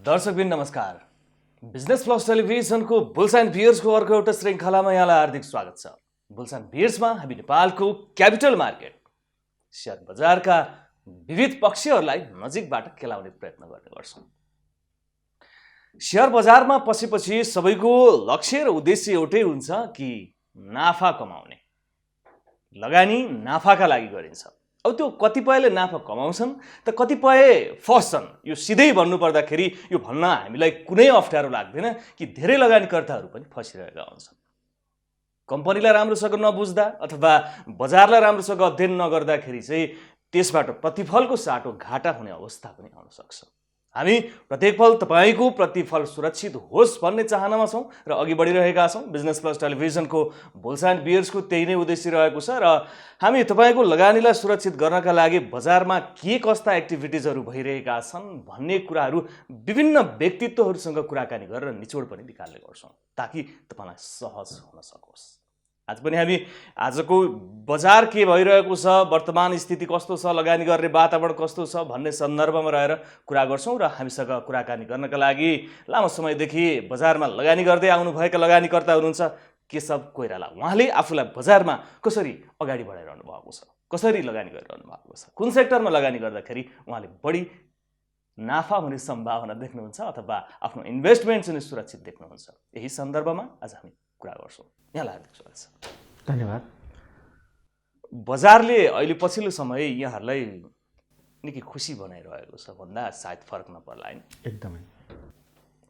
दर्शकबिन नमस्कार। Business plus टेलिभिजनको बुल्स एन्ड बियर्सको अर्को एउटा श्रृङ्खलामा यहाँलाई हार्दिक स्वागत छ। बुल्स एन्ड बियर्समा हामी नेपालको क्यापिटल मार्केट शेयर बजारका विविध पक्षहरूलाई नजिकबाट खेलाउने प्रयत्न गर्ने गर्छौँ। शेयर बजारमा पसेपछि सबैको लक्ष्य र उद्देश्य एउटै हुन्छ कि नाफा कमाउने। लगानी नाफाका लागि गरिन्छ। अब त्यो कतिपयले नाफा कमाउँछन् त कतिपय फस्छन्। यो सिधै भन्नु पर्दाखेरि यो भन्न हामीलाई कुनै अप्ठ्यारो लाग्दैन कि धेरै लगानीकर्ताहरू पनि फसिरहेका हुन्छन्। कम्पनीलाई राम्रोसँग नबुझ्दा अथवा बजारलाई राम्रोसँग अध्ययन नगर्दाखेरि चाहिँ त्यसबाट प्रतिफलको साटो घाटा हुने अवस्था पनि आउन सक्छ। हामी प्रत्येक पल तपाईको प्रतिफल सुरक्षित होस् भन्ने चाहनामा छौँ र अघि बढिरहेका छौँ। बिजनेस प्लस टेलिभिजनको बुल्स एन्ड बियर्सको त्यही नै उद्देश्य रहेको छ र हामी तपाईको लगानीलाई सुरक्षित गर्नका लागि बजारमा के कस्ता एक्टिभिटिजहरू भइरहेका छन् भन्ने कुराहरू विभिन्न व्यक्तित्वहरूसँग कुराकानी गरेर निचोड पनि निकाल्ने गर्छौँ ताकि तपाईँलाई सहज हुन सकोस्। आज पनि हामी आजको बजार के भइरहेको छ, वर्तमान स्थिति कस्तो छ, लगानी गर्ने वातावरण कस्तो छ भन्ने सन्दर्भमा रहेर कुरा गर्छौँ र हामीसँग कुराकानी गर्नका लागि लामो समयदेखि बजारमा लगानी गर्दै आउनुभएका लगानीकर्ता हुनुहुन्छ केशव कोइराला। उहाँले आफूलाई बजारमा कसरी अगाडि बढाइरहनु भएको छ, कसरी लगानी गरिरहनु भएको छ, कुन सेक्टरमा लगानी गर्दाखेरि उहाँले बढी नाफा हुने सम्भावना देख्नुहुन्छ अथवा आफ्नो इन्भेस्टमेन्ट चाहिँ सुरक्षित देख्नुहुन्छ, यही सन्दर्भमा आज हामी कुरा गर्छौँ। यहाँलाई हार्दिक स्वागत छ। धन्यवाद। बजारले अहिले पछिल्लो समय यहाँहरूलाई निकै खुसी बनाइरहेको छ भन्दा सायद फरक नपर्ला हैन? एकदमै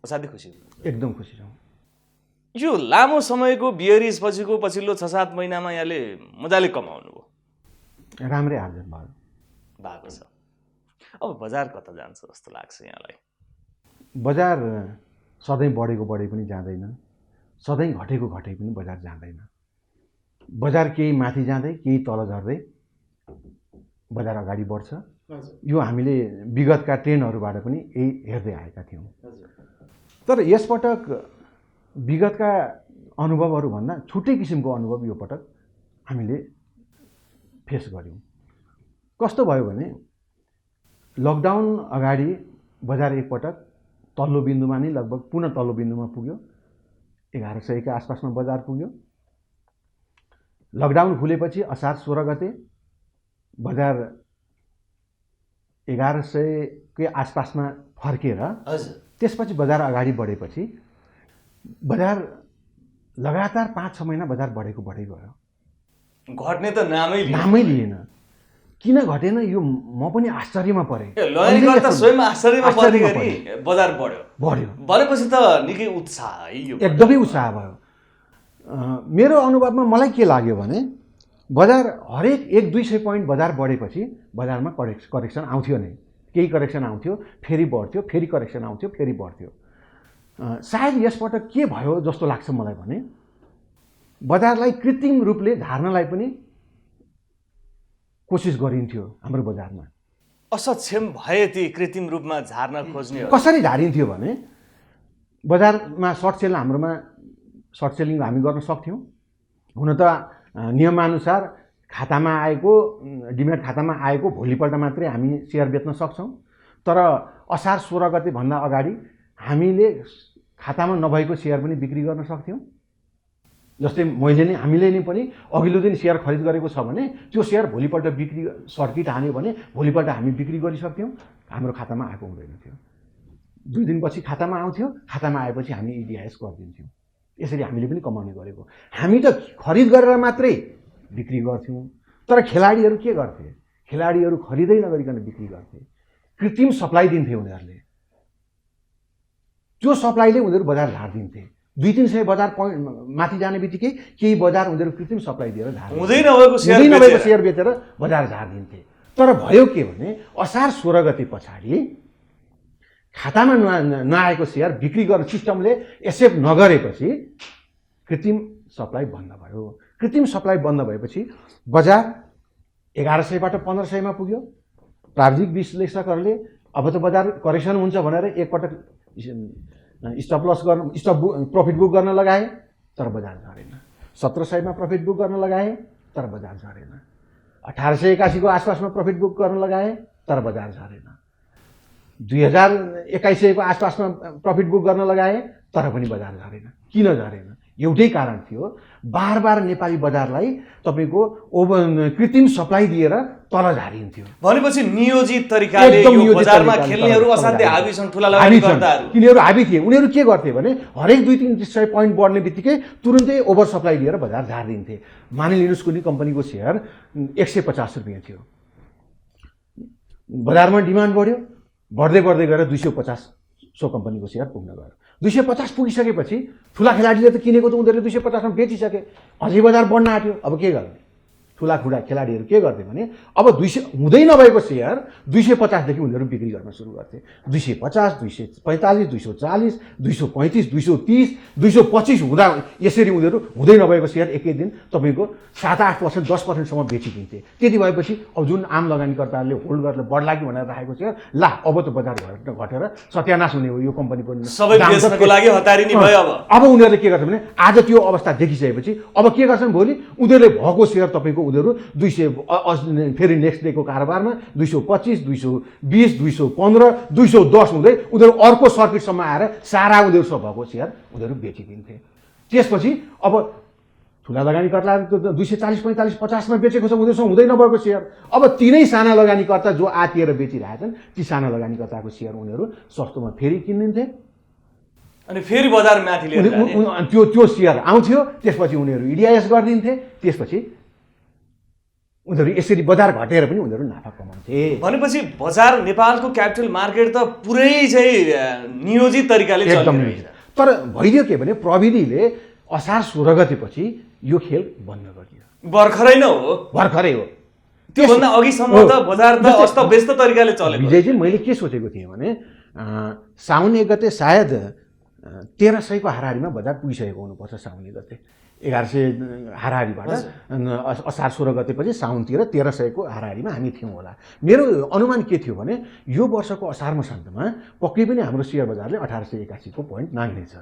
असाध्यै खुसी, एकदम खुसी छौँ। यो लामो समयको बियरिस पछिको पछिल्लो 6-7 महिनामा यहाँले मजाले कमाउनु भयो, राम्रै आर्जन भएको छ। अब बजार कता जान्छ जस्तो लाग्छ यहाँलाई? बजार सधैँ बढेको बढे पनि जाँदैन, सधैँ घटेको घटे पनि बजार जाँदैन। बजार केही माथि जाँदै केही तल झर्दै बजार अगाडि बढ्छ। यो हामीले विगतका ट्रेन्डहरूबाट पनि यही हेर्दै आएका थियौँ। तर यसपटक विगतका अनुभवहरूभन्दा छुट्टै किसिमको अनुभव यो पटक हामीले फेस गऱ्यौँ। कस्तो भयो भने लकडाउन अगाडि बजार एकपटक तल्लो बिन्दुमा नै लगभग पुनः तल्लो बिन्दुमा पुग्यो। 1100 का आसपासमा बजार पुग्यो। लकडाउन खुलेपछि असार 16 गते बजार 1100 के आसपासमा फर्केर त्यसपछि बजार अगाडि बढेपछि बजार लगातार 5-6 महिना बजार बढेको बढै गयो। घट्ने त नामै लिएन। किन घटेन यो म पनि आश्चर्यमा परेँ। लगानीकर्ता स्वयं आश्चर्यमा पर्ने गरी बजार बढ्यो भनेपछि त निकै उत्साह है, यो एकदमै उत्साह भयो। मेरो अनुभवमा मलाई के लाग्यो भने बजार हरेक 100-200 पोइन्ट बजार बढेपछि बजारमा करेक्सन आउँथ्यो नै। केही करेक्सन आउँथ्यो, फेरि बढ्थ्यो, फेरि करेक्सन आउँथ्यो, फेरि बढ्थ्यो। सायद यसपटक के भयो जस्तो लाग्छ मलाई भने बजारलाई कृत्रिम रूपले झार्नलाई पनि कोसिस गरिन्थ्यो। हाम्रो बजारमा असक्षम भए ती कृत्रिम रूपमा झार्न खोज्ने कसरी झारिन्थ्यो भने बजारमा सर्ट सेल हाम्रोमा सर्ट सेलिङ हामी गर्न सक्थ्यौँ। हुन त नियमअनुसार खातामा आएको डिमेट खातामा आएको भोलिपल्ट मात्रै हामी सेयर बेच्न सक्छौँ। तर असार 16 गते भन्दा अगाडि हामीले खातामा नभएको सेयर पनि बिक्री गर्न सक्थ्यौँ। जस्तै हामीले नै पनि अघिल्लो दिन सेयर खरिद गरेको छ भने त्यो सेयर भोलिपल्ट बिक्री सर्किट हान्यो भने भोलिपल्ट हामी बिक्री गरिसक्थ्यौँ। हाम्रो खातामा आएको हुँदैन थियो। 2 दिनपछि खातामा आउँथ्यो, खातामा आएपछि हामी इडिआइएस गरिदिन्थ्यौँ। यसरी हामीले पनि कमाउने गरेको। हामी त खरिद गरेर मात्रै बिक्री गर्थ्यौँ। तर खेलाडीहरू के गर्थे? खेलाडीहरू खरिदै नगरिकन बिक्री गर्थे। कृत्रिम सप्लाई दिन्थे उनीहरूले। त्यो सप्लाईले उनीहरू बजार झारिदिन्थे। 200-300 बजार पोइन्ट माथि जाने बित्तिकै केही बजार उनीहरू कृत्रिम सप्लाई दिएर हुँदै नभएको सेयर बेचेर बजार झारिदिन्थे। तर भयो के भने असार 16 गते पछाडि खातामा नआएको सेयर बिक्री गर्न सिस्टमले एक्सेप्ट नगरेपछि कृत्रिम सप्लाई बन्द भयो। कृत्रिम सप्लाई बन्द भएपछि बजार 1100 बाट 1500 मा पुग्यो। प्राविधिक विश्लेषकहरूले अब त बजार करेक्सन हुन्छ भनेर एकपटक स्टप प्रफिट बुक गर्न लगाए, तर बजार झरेन। 1700 मा प्रफिट बुक गर्न लगाए, तर बजार झरेन। 1881 को आसपासमा प्रफिट बुक गर्न लगाए, तर बजार झरेन। 2021 को आसपासमा प्रफिट बुक गर्न लगाए, तर पनि बजार झरेन। किन झरेन? एउटै कारण थियो, बार नेपाली बजारलाई तपाईँको कृत्रिम सप्लाई दिएर तल झारिन्थ्यो। भनेपछि नियोजित तरिकाले यो बजारमा खेल्नेहरू असाध्यै हाबी छन्, ठुला लगानीकर्ताहरू। तिनीहरू हाबी थिए। उनीहरू के गर्थे भने हरेक 2-3 पोइन्ट बढ्ने बित्तिकै तुरुन्तै ओभर सप्लाई दिएर बजार झारिदिन्थे। मानिलिनुहोस् कुनै कम्पनीको सेयर 150 रुपियाँ थियो, बजारमा डिमान्ड बढ्यो, बढ्दै गएर 250 सो कम्पनीको सेयर पुग्न गयो। 250 पुगिसकेपछि ठुला खेलाडीले त किनेको त उनीहरूले 250 मा बेचिसके, अझै बजार बढ्न आँट्यो। अब के गर्ने? ठुला खेलाडीहरू के गर्थे भने अब 200 हुँदै नभएको सेयर 250 देखि उनीहरू बिक्री गर्न सुरु गर्थे। 250, 245, 240, 235, 230, 225 हुँदा यसरी उनीहरू हुँदै नभएको सेयर एकै दिन तपाईँको 7-8%, 10%सम्म बेचिदिन्थे। त्यति भएपछि अब जुन आम लगानीकर्ताहरूले होल्ड गरेर बढ्ला कि भनेर राखेको सेयर, ला अब त बजार घटेर सत्यानाश हुने हो, यो कम्पनीको सबै बेच्नको लागि हतारिनी भयो। अब उनीहरूले के गर्छ भने आज त्यो अवस्था देखिसकेपछि अब के गर्छन्, भोलि उनीहरूले भएको सेयर तपाईँको उनीहरू 200 फेरि नेक्स्ट डेको कारोबारमा 225, 220, 215, 210 हुँदै उनीहरू अर्को सर्किटसम्म आएर सारा उनीहरू सब भएको सेयर उनीहरू बेचिदिन्थे। त्यसपछि अब ठुला लगानीकर्ताहरू त 240, 45, 50 मा बेचेको छ, उनीहरूसँग हुँदै नभएको सेयर। अब तिनै साना लगानीकर्ता जो आतिएर बेचिरहेछन्, ती साना लगानीकर्ताको सेयर उनीहरू सस्तोमा फेरि किनिदिन्थे अनि फेरि बजार माथि लिएर त्यो सेयर आउँथ्यो। त्यसपछि उनीहरू इडिआइएस गरिदिन्थे। त्यसपछि उनीहरू यसरी बजार घटेर पनि उनीहरू नाफा कमाउँथे। भनेपछि बजार नेपालको क्यापिटल मार्केट त पुरै चाहिँ नियोजित तरिकाले एकदम चलिरहेछ। तर भइदियो के भने प्रविधिले असार 16 गतेपछि यो खेल बन्द गरिदियो। भर्खरै नै हो, भर्खरै हो। त्योभन्दा अघिसम्म त बजार त अस्तव्यस्त तरिकाले चलेको। विजय चाहिँ मैले के सोचेको थिएँ भने साउन 1 गते सायद 1300 को हाराहारीमा बजार पुगिसकेको हुनुपर्छ। साउन 1 गते 1100 हाराहारीबाट असार 16 गतेपछि साउनतिर 1300 को हाराहारीमा हामी थियौँ होला। मेरो अनुमान के थियो भने यो वर्षको असार मसान्तमा पक्कै पनि हाम्रो सेयर बजारले 1881 को पोइन्ट नाग्नेछ।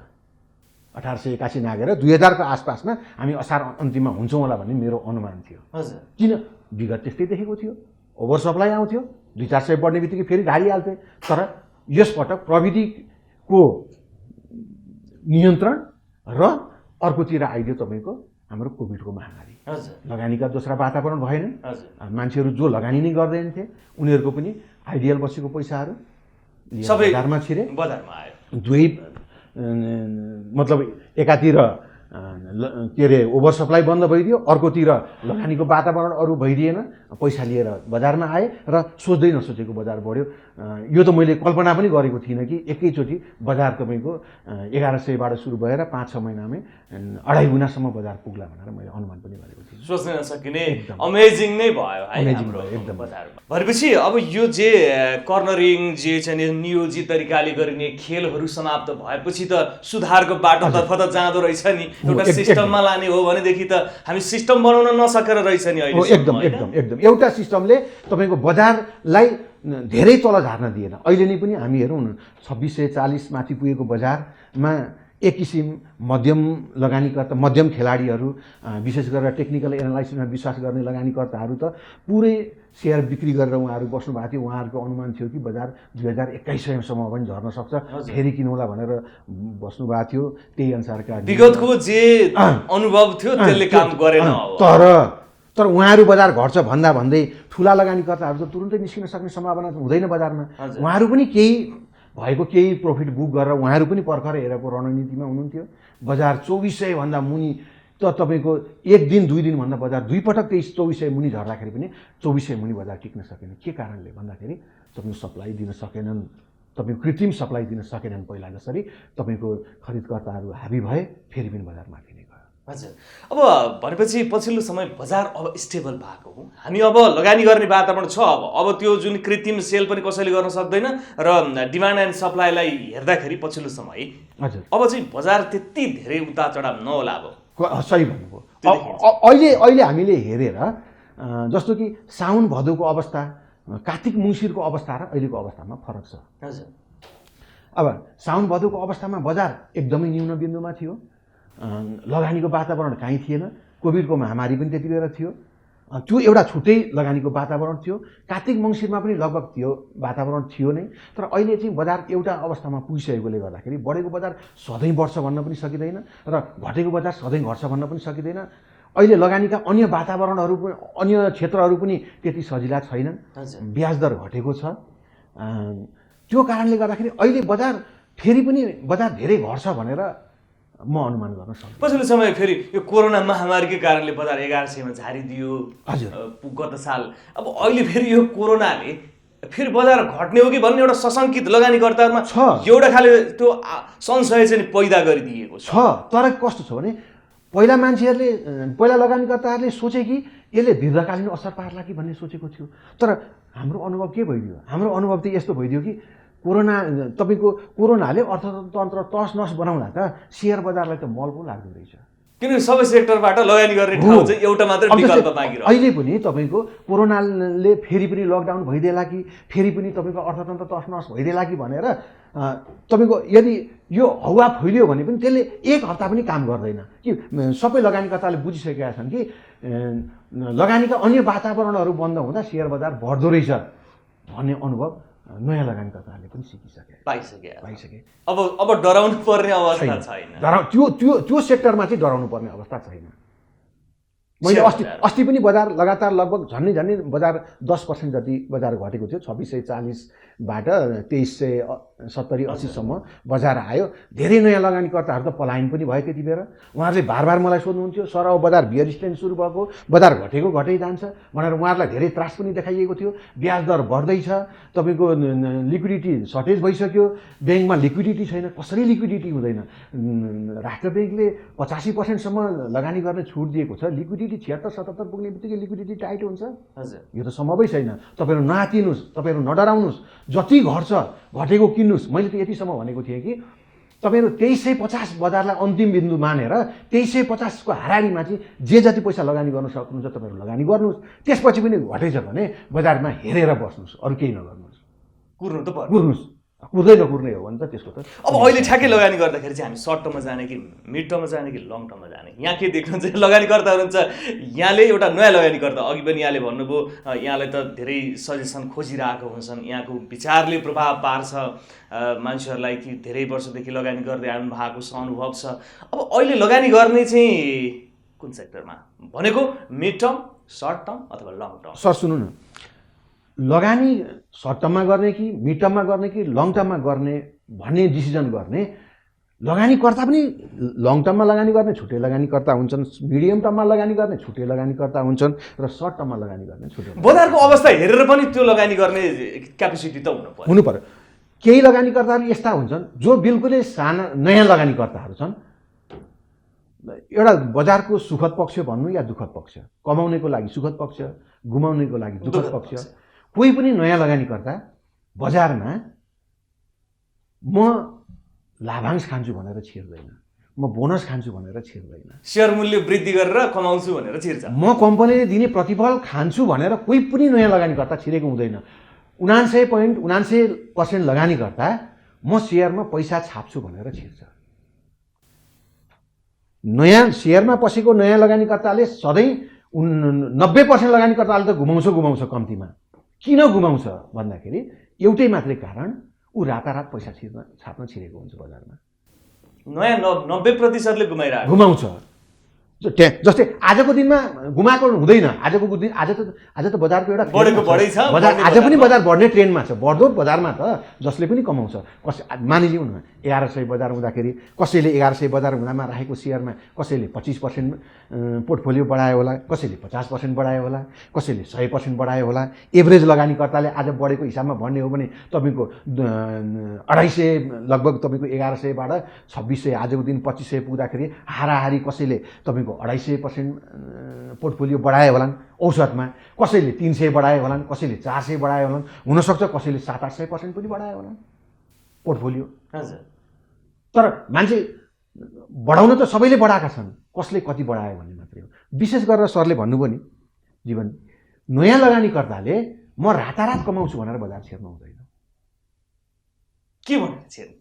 1881 नागेर 2000 को आसपासमा हामी असार अन्तिममा हुन्छौँ होला भन्ने मेरो अनुमान थियो। हजुर, किन? विगत त्यस्तै देखेको थियो, ओभर सप्लाई आउँथ्यो, 2-400 बढ्ने बित्तिकै फेरि ढालिहाल्थे। तर यसपटक प्रविधिको नियन्त्रण र अर्कोतिर आइदियो तपाईँको हाम्रो कोभिडको महामारी। लगानीका दोस्रा वातावरण भएन। मान्छेहरू जो लगानी नै गर्दैन थिए उनीहरूको पनि आइडियल बसेको पैसाहरू सबै बजारमा छिरे, बजारमा आयो। दुई मतलब एकातिर के अरे ओभर सप्लाई बन्द भइदियो, अर्कोतिर लगानीको वातावरण अरू भइदिएन, पैसा लिएर बजारमा आए र सोच्दै नसोचेको बजार बढ्यो। यो त मैले कल्पना पनि गरेको थिइनँ कि एकैचोटि बजार तपाईँको 1100बाट सुरु भएर 5-6 महिनामै 2.5 गुणासम्म बजार पुग्ला भनेर मैले अनुमान पनि गरेको थिएँ। सोच्न नसकिने अमेजिङ नै भयो है हाम्रो एकदम बजारमा। भनेपछि अब यो जे कर्नरिङ जे चाहिँ नियोजित तरिकाले गरिने खेलहरू समाप्त भएपछि त सुधारको बाटोतर्फ त जाँदो रहेछ नि। एउटा सिस्टममा लाने हो भनेदेखि त हामी सिस्टम बनाउन नसकेर रहेछ नि अहिले। एकदम एउटा सिस्टमले तपाईँको बजारलाई धेरै तल झार्न दिएन। अहिले नै पनि हामी हेरौँ न 2640 माथि पुगेको बजारमा एक किसिम मध्यम लगानीकर्ता, मध्यम खेलाडीहरू, विशेष गरेर टेक्निकल एनालाइसिसमा विश्वास गर्ने लगानीकर्ताहरू त पुरै सेयर बिक्री गरेर उहाँहरू बस्नु भएको थियो। उहाँहरूको अनुमान थियो कि बजार 2021सम्म पनि झर्न सक्छ, फेरि किनौला भनेर बस्नु भएको थियो। त्यही अनुसारका विगतको जे अनुभव थियो त्यसले काम गरेन। तर उहाँहरू बजार घट्छ भन्दै ठुला लगानीकर्ताहरू त तुरुन्तै निस्किन सक्ने सम्भावना हुँदैन बजारमा। उहाँहरू पनि केही प्रफिट बुक गरेर उहाँहरू पनि पर्खर हेरेको रणनीतिमा हुनुहुन्थ्यो। बजार 2400 भन्दा मुनि त तपाईँको 1 दिन 2 दिन भन्दा बजार 2 पटक 2400 मुनि झर्दाखेरि पनि 2400 मुनि बजार टिक्न सकेन। के कारणले भन्दाखेरि तपाईँको सप्लाई दिन सकेनन्, तपाईँको कृत्रिम सप्लाई दिन सकेनन्। पहिला जसरी तपाईँको खरिदकर्ताहरू हाबी भए, फेरि पनि बजार माथि नै गयो। हजुर, अब भनेपछि पछिल्लो समय बजार अब स्टेबल भएको हो। हामी अब लगानी गर्ने वातावरण छ। अब त्यो जुन कृत्रिम सेल पनि कसैले गर्न सक्दैन र डिमान्ड एन्ड सप्लाईलाई हेर्दाखेरि पछिल्लो समय हजुर अब चाहिँ बजार त्यति धेरै उता चढाव नहोला। अब सही भन्नुभयो। अहिले हामीले हेरेर जस्तो कि साउन भदौको अवस्था, कार्तिक मङ्सिरको अवस्था र अहिलेको अवस्थामा फरक छ। हजुर, अब साउन भदौको अवस्थामा बजार एकदमै न्यून बिन्दुमा थियो। लगानीको वातावरण कहीँ थिएन। कोभिडको महामारी पनि त्यति बेला थियो। त्यो एउटा छुट्टै लगानीको वातावरण थियो। कार्तिक मङ्सिरमा पनि लगभग त्यो वातावरण थियो नै। तर अहिले चाहिँ बजार एउटा अवस्थामा पुगिसकेकोले गर्दाखेरि बढेको बजार सधैँ बढ्छ भन्न पनि सकिँदैन र घटेको बजार सधैँ घट्छ भन्न पनि सकिँदैन। अहिले लगानीका अन्य वातावरणहरू पनि अन्य क्षेत्रहरू पनि त्यति सजिला छैनन्। ब्याज दर घटेको छ। त्यो कारणले गर्दाखेरि अहिले बजार फेरि पनि बजार धेरै घट्छ भनेर म अनुमान गर्न सक्छु। पछिल्लो समय फेरि यो कोरोना महामारीकै कारणले बजार 1100 मा झारिदियो। हजुर, गत साल। अब अहिले फेरि यो कोरोनाले फेरि बजार घट्ने हो कि भन्ने एउटा सशङ्कित लगानीकर्ताहरूमा छ। एउटा खाले त्यो संशय चाहिँ पैदा गरिदिएको छ। तर कस्तो छ भने पहिला मान्छेहरूले पहिला लगानीकर्ताहरूले सोचे कि यसले दीर्घकालीन असर पार्ला कि भन्ने सोचेको थियो। तर हाम्रो अनुभव के भइदियो? हाम्रो अनुभव चाहिँ यस्तो भइदियो कि तपाईँको कोरोनाले अर्थतन्त्र तस नस बनाउँदा त सेयर बजारलाई त मल पो लाग्दो रहेछ। किनकि सबै सेक्टरबाट लगानी गर्ने ठाउँ चाहिँ एउटा मात्र विकल्प बाँकी रह्यो। अहिले पनि तपाईँको कोरोनाले फेरि पनि लकडाउन भइदिएला कि फेरि पनि तपाईँको अर्थतन्त्र तस नस भइदिएला कि भनेर तपाईँको यदि यो हवा फैलियो भने पनि त्यसले एक हप्ता पनि काम गर्दैन कि सबै लगानीकर्ताले बुझिसकेका छन् कि लगानीका अन्य वातावरणहरू बन्द हुँदा सेयर बजार बढ्दो रहेछ भन्ने अनुभव नयाँ लगानीकर्ताहरूले पनि पाइसके। अब डराउनु पर्ने अवस्था छैन। त्यो सेक्टरमा चाहिँ डराउनु पर्ने अवस्था छैन। मैले अस्ति पनि बजार लगातार लगभग झन्नै बजार 10% जति बजार घटेको थियो। 2640बाट 2370-80सम्म बजार आयो। धेरै नयाँ लगानीकर्ताहरू त पलायन पनि भयो त्यति बेर। उहाँहरूले बार मलाई सोध्नुहुन्थ्यो, सर अब बजार बियर स्ट्यान्ड सुरु भएको, बजार घटै जान्छ भनेर उहाँहरूलाई धेरै त्रास पनि देखाइएको थियो। ब्याज दर बढ्दैछ, तपाईँको लिक्विडिटी सर्टेज भइसक्यो, ब्याङ्कमा लिक्विडिटी छैन। कसरी लिक्विडिटी हुँदैन? राष्ट्र ब्याङ्कले 85%सम्म लगानी गर्ने छुट दिएको छ। लिक्विडिटी 76-77 पुग्ने बित्तिकै लिक्विडिटी टाइट हुन्छ? यो त सम्भवै छैन। तपाईँहरू नआतिनुहोस्, तपाईँहरू नडराउनुहोस्, जति घट्छ घटेको किन्नुहोस्। मैले त यतिसम्म भनेको थिएँ कि तपाईँहरू 2350 बजारलाई अन्तिम बिन्दु मानेर 2350 को हाराहारीमा चाहिँ जे जति पैसा लगानी गर्न सक्नुहुन्छ तपाईँहरू लगानी गर्नुहोस्। त्यसपछि पनि घटेछ भने बजारमा हेरेर बस्नुहोस्, अरू केही नगर्नुहोस्। कुर्नुहोस्। कुर्ने हो भने त त्यसको त अब अहिले ठ्याक्कै लगानी गर्दाखेरि चाहिँ हामी सर्ट टर्ममा जाने कि मिड टर्ममा जाने कि लङ टर्ममा जाने? यहाँ के देख्नुहुन्छ? लगानीकर्ता हुनुहुन्छ, यहाँले एउटा नयाँ लगानीकर्ता, अघि पनि यहाँले भन्नुभयो यहाँलाई त धेरै सजेसन खोजिरहेको हुन्छन्, यहाँको विचारले प्रभाव पार्छ मान्छेहरूलाई कि धेरै वर्षदेखि लगानी गर्दै आउनु भएको छ, अनुभव छ। अब अहिले लगानी गर्ने चाहिँ कुन सेक्टरमा भनेको? मिड टर्म, सर्ट टर्म अथवा लङ टर्म? सर सुन्नु न, लगानी सर्ट टर्ममा गर्ने कि मिड टर्ममा गर्ने कि लङ टर्ममा गर्ने भन्ने डिसिजन गर्ने लगानीकर्ता पनि लङ टर्ममा लगानी गर्ने छुट्टै लगानीकर्ता हुन्छन्, मिडियम टर्ममा लगानी गर्ने छुट्टै लगानीकर्ता हुन्छन् र सर्ट टर्ममा लगानी गर्ने छुट्टै। बजारको अवस्था हेरेर पनि त्यो लगानी गर्ने क्यापेसिटी त हुनु पर्यो। केही लगानीकर्ताहरू यस्ता हुन्छन् जो बिल्कुलै साना नयाँ लगानीकर्ताहरू छन्। एउटा बजारको सुखद पक्ष भन्नु या दुःखद पक्ष, कमाउनेको लागि सुखद पक्ष, गुमाउनेको लागि दुःखद पक्ष। कोही पनि नयाँ लगानीकर्ता बजारमा म लाभांश खान्छु भनेर छिर्दैन, म बोनस खान्छु भनेर छिर्दैन, सेयर मूल्य वृद्धि गरेर कमाउँछु भनेर छिर्छ। म कम्पनीले दिने प्रतिफल खान्छु भनेर कोही पनि नयाँ लगानीकर्ता छिरेको हुँदैन। 79.79% लगानीकर्ता म सेयरमा पैसा छाप्छु भनेर छिर्छ। नयाँ सेयरमा पसेको नयाँ लगानीकर्ताले सधैँ 90% लगानीकर्ताले त गुमाउँछ कम्तीमा। किन गुमाउँछ भन्दाखेरि एउटै मात्रै कारण, ऊ रातारात पैसा छाप्न छिरेको हुन्छ बजारमा। नयाँ 90%ले गुमाउँछ। जस्तै आजको दिनमा गुमाएको हुँदैन। आज त बजारको एउटा बढै छ। आज पनि बजार बढ्ने ट्रेन्डमा छ। बढ्दो बजारमा त जसले पनि कमाउँछ। मानिलिउँ न 1100 बजार हुँदाखेरि कसैले 1100 बजार हुँदामा राखेको सेयरमा कसैले 25% पोर्टफोलियो बढायो होला, कसैले 50% बढायो होला, कसैले 100% बढायो होला। एभरेज लगानीकर्ताले आज बढेको हिसाबमा भन्ने हो भने तपाईँको 250 लगभग तपाईँको 1100बाट 2600 आजको दिन 2500 पुग्दाखेरि हाराहारी कसैले तपाईँको 250% पोर्टफोलियो बढायो होलान् औसतमा, कसैले 300 बढायो होलान्, कसैले 400 बढायो होलान्, हुनसक्छ कसैले 700-800% पनि बढायो होलान् पोर्टफोलियो। तर मान्छे बढाउन त सबैले बढाएका छन्, कसले कति बढायो भन्ने मात्रै हो। विशेष गरेर सरले भन्नुभयो नि जीवन, नयाँ लगानीकर्ताले म रातारात कमाउँछु भनेर बजार छिर्नु हुँदैन। के भनेर छिर्नु?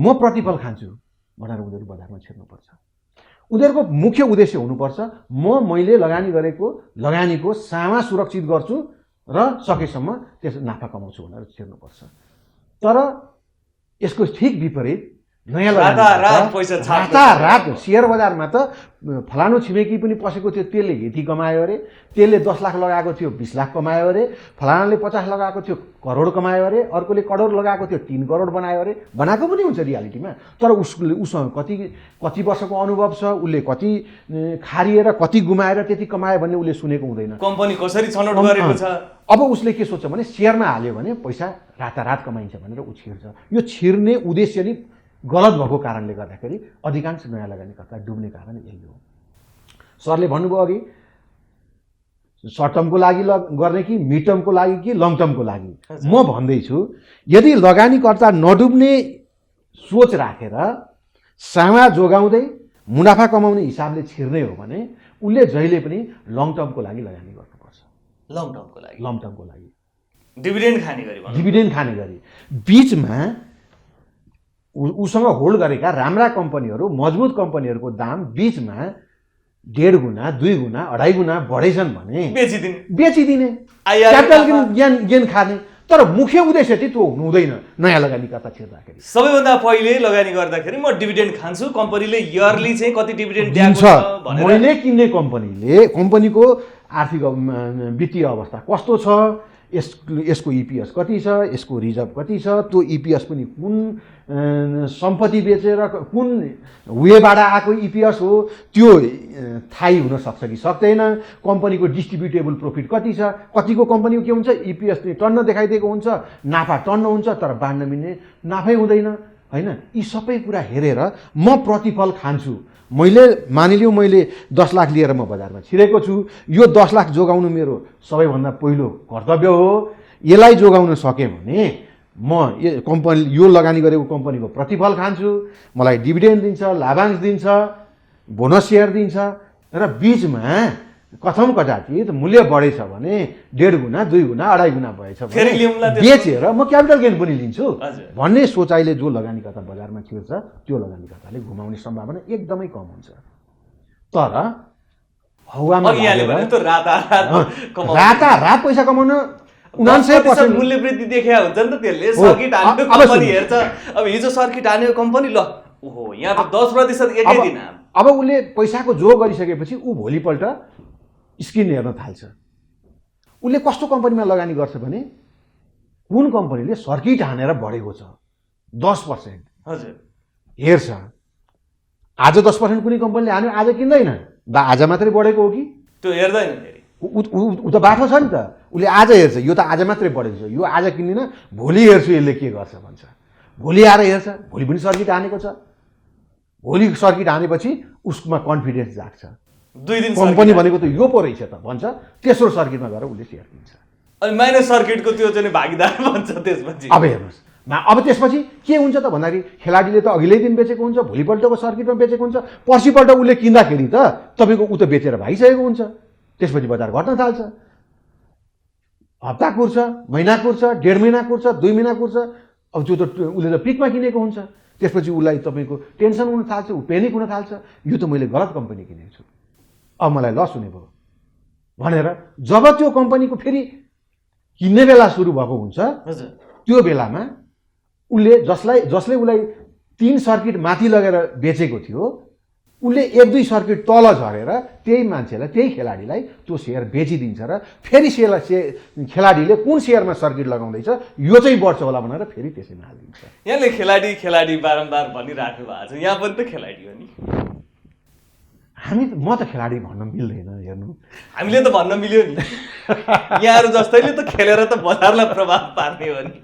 म प्रतिफल खान्छु भनेर उनीहरू बजारमा छिर्नुपर्छ। उनीहरूको मुख्य उद्देश्य हुनुपर्छ मैले लगानी गरेको लगानीको सामा सुरक्षित गर्छु र सकेसम्म त्यस नाफा कमाउँछु भनेर छिर्नुपर्छ। तर यसको ठिक विपरीत नयाँ रात सेयर बजारमा त फलानु छिमेकी पनि पसेको थियो, त्यसले यति कमायो अरे, त्यसले 10 लाख लगाएको थियो 20 लाख कमायो अरे, फलानाले 50 लगाएको थियो करोड कमायो अरे, अर्कोले करोड लगाएको थियो 3 करोड बनायो अरे, बनाएको पनि हुन्छ रियालिटीमा। तर उसँग कति वर्षको अनुभव छ, उसले कति खारिएर कति गुमाएर त्यति कमायो भन्ने उसले सुनेको हुँदैन। कम्पनी कसरी छनौट गरेको छ। अब उसले के सोच्छ भने शेयरमा हाल्यो भने पैसा रातारात कमाइन्छ भनेर उ छिर्छ। यो छिर्ने उद्देश्य नि गलत भएको कारणले गर्दाखेरि अधिकांश नयाँ लगानीकर्ता डुब्ने कारण यही हो। सरले भन्नुभयो अघि सर्ट टर्मको लागि गर्ने कि मिड टर्मको लागि कि लङ टर्मको लागि। म भन्दैछु यदि लगानीकर्ता नडुब्ने सोच राखेर सामा जोगाउँदै मुनाफा कमाउने हिसाबले छिर्ने हो भने उसले जहिले पनि लङ टर्मको लागि लगानी गर्नुपर्छ। लङ टर्मको लागि डिभिडेन्ड खाने गरी बीचमा उसँग होल्ड गरेका राम्रा कम्पनीहरू मजबुत कम्पनीहरूको दाम बीचमा 1.5 गुणा 2 गुणा 2.5 गुणा बढेछन् भने बेचिदिने क्यापिटल गेन खाने। तर मुख्य उद्देश्य चाहिँ त्यो हुनु हुँदैन नयाँ लगानीकर्ता छिर्दाखेरि। सबैभन्दा पहिले लगानी गर्दाखेरि म डिभिडेन्ड खान्छु, कम्पनीले इयरली चाहिँ कति डिभिडेन्ड दिन्छ भनेर। मैले किन्ने कम्पनीको आर्थिक वित्तीय अवस्था कस्तो छ, यसको इपिएस कति छ, यसको रिजर्भ कति छ, त्यो इपिएस पनि कुन सम्पत्ति बेचेर कुन वेबाट आएको इपिएस हो त्यो थाहै हुन सक्छ कि सक्दैन, कम्पनीको डिस्ट्रिब्युटेबल प्रफिट कति छ, कतिको कम्पनीको के हुन्छ इपिएस चाहिँ टन्न देखाइदिएको हुन्छ, नाफा टन्न हुन्छ तर बाँड्न मिल्ने नाफै हुँदैन हैन। यी सबै कुरा हेरेर म प्रतिफल खान्छु। मानिलिउँ मैले 10 लाख लिएर म बजारमा छिरेको छु, यो 10 लाख जोगाउनु मेरो सबैभन्दा पहिलो कर्तव्य हो। यसलाई जोगाउन सकेँ भने म यो लगानी गरेको कम्पनीको प्रतिफल खान्छु, मलाई डिभिडेन्ड दिन्छ, लाभांश दिन्छ, बोनस सेयर दिन्छ र बीचमा कथम कदाचित मूल्य बढेछ भने 1.5 गुणा 2 गुणा 2.5 गुणा भएछ भने बेचेर म क्यापिटल गेन पनि लिन्छु भन्ने सोचाइले जो लगानीकर्ता बजारमा छिर्छ त्यो लगानीकर्ताले गुमाउने सम्भावना एकदमै कम हुन्छ। तर हौवामा रातारात पैसा कमाउन 99% मूल्य वृद्धि देखिया हुन्छ नि त, त्यसले सर्किट हान्यो कम्पनी हेर्छ। अब हिजो सर्किट हान्यो कम्पनी, ल ओहो यहाँ त 10% एकै दिन। अब उसले पैसाको जो गरिसकेपछि ऊ भोलिपल्ट स्क्रिन हेर्न थाल्छ। उसले कस्तो कम्पनीमा लगानी गर्छ भने कुन कम्पनीले सर्किट हानेर बढेको छ 10%। हजुर हेर्छ। आज 10% कुनै कम्पनीले हान्यो आज किन्दैन, आज मात्रै बढेको हो कि त्यो हेर्दैन फेरि। ऊ त बाठो छ नि त, उसले आज हेर्छ यो त आज मात्रै बढेको छ, यो आज किन्दिनँ भोलि हेर्छु यसले के गर्छ भन्छ। भोलि आएर हेर्छ, भोलि पनि सर्किट हानेको छ, भोलि सर्किट हानेपछि उसमा कन्फिडेन्स जाग्छ, 2 दिन कम्पनी भनेको त यो पो रहेछ त भन्छ। तेस्रो सर्किटमा गएर उसले सेयर किन्छ। अनि माइनस सर्किटको त्यो चाहिँ भागीदार बन्छ त्यसपछि। अब हेर्नुहोस् अब त्यसपछि के हुन्छ त भन्दाखेरि खेलाडीले त अघिल्लै दिन बेचेको हुन्छ, भोलिपल्टको सर्किटमा बेचेको हुन्छ, पर्सिपल्ट उसले किन्दाखेरि त तपाईँको ऊ त बेचेर भागिसकेको हुन्छ। त्यसपछि बजार घट्न थाल्छ, हप्ता कुर्छ, महिना कुर्छ, 1.5 महिना कुर्छ, 2 महिना कुर्छ। अब त्यो त उसले त पिकमा किनेको हुन्छ, त्यसपछि उसलाई तपाईँको टेन्सन हुन थाल्छ, ऊ पेनिक हुन थाल्छ, यो त मैले गलत कम्पनी किनेको छु, अब मलाई लस हुने भयो भनेर। जब त्यो कम्पनीको फेरि किन्ने बेला सुरु भएको हुन्छ त्यो बेलामा उसले जसले उसलाई 3 सर्किट माथि लगेर बेचेको थियो उसले 1-2 सर्किट तल झरेर त्यही मान्छेलाई त्यही खेलाडीलाई त्यो सेयर बेचिदिन्छ र फेरि खेलाडीले कुन सेयरमा सर्किट लगाउँदैछ यो चाहिँ बढ्छ होला भनेर फेरि त्यसैमा हालिदिन्छ। यहाँले खेलाडी बारम्बार भनिराख्नु भएको छ, यहाँ पनि त खेलाडी हो नि। म त खेलाडी भन्न मिल्दैन, हेर्नु हामीले त भन्न मिल्यो नि, यहाँहरू जस्तैले त खेलेर त बजारलाई प्रभाव पार्ने हो नि।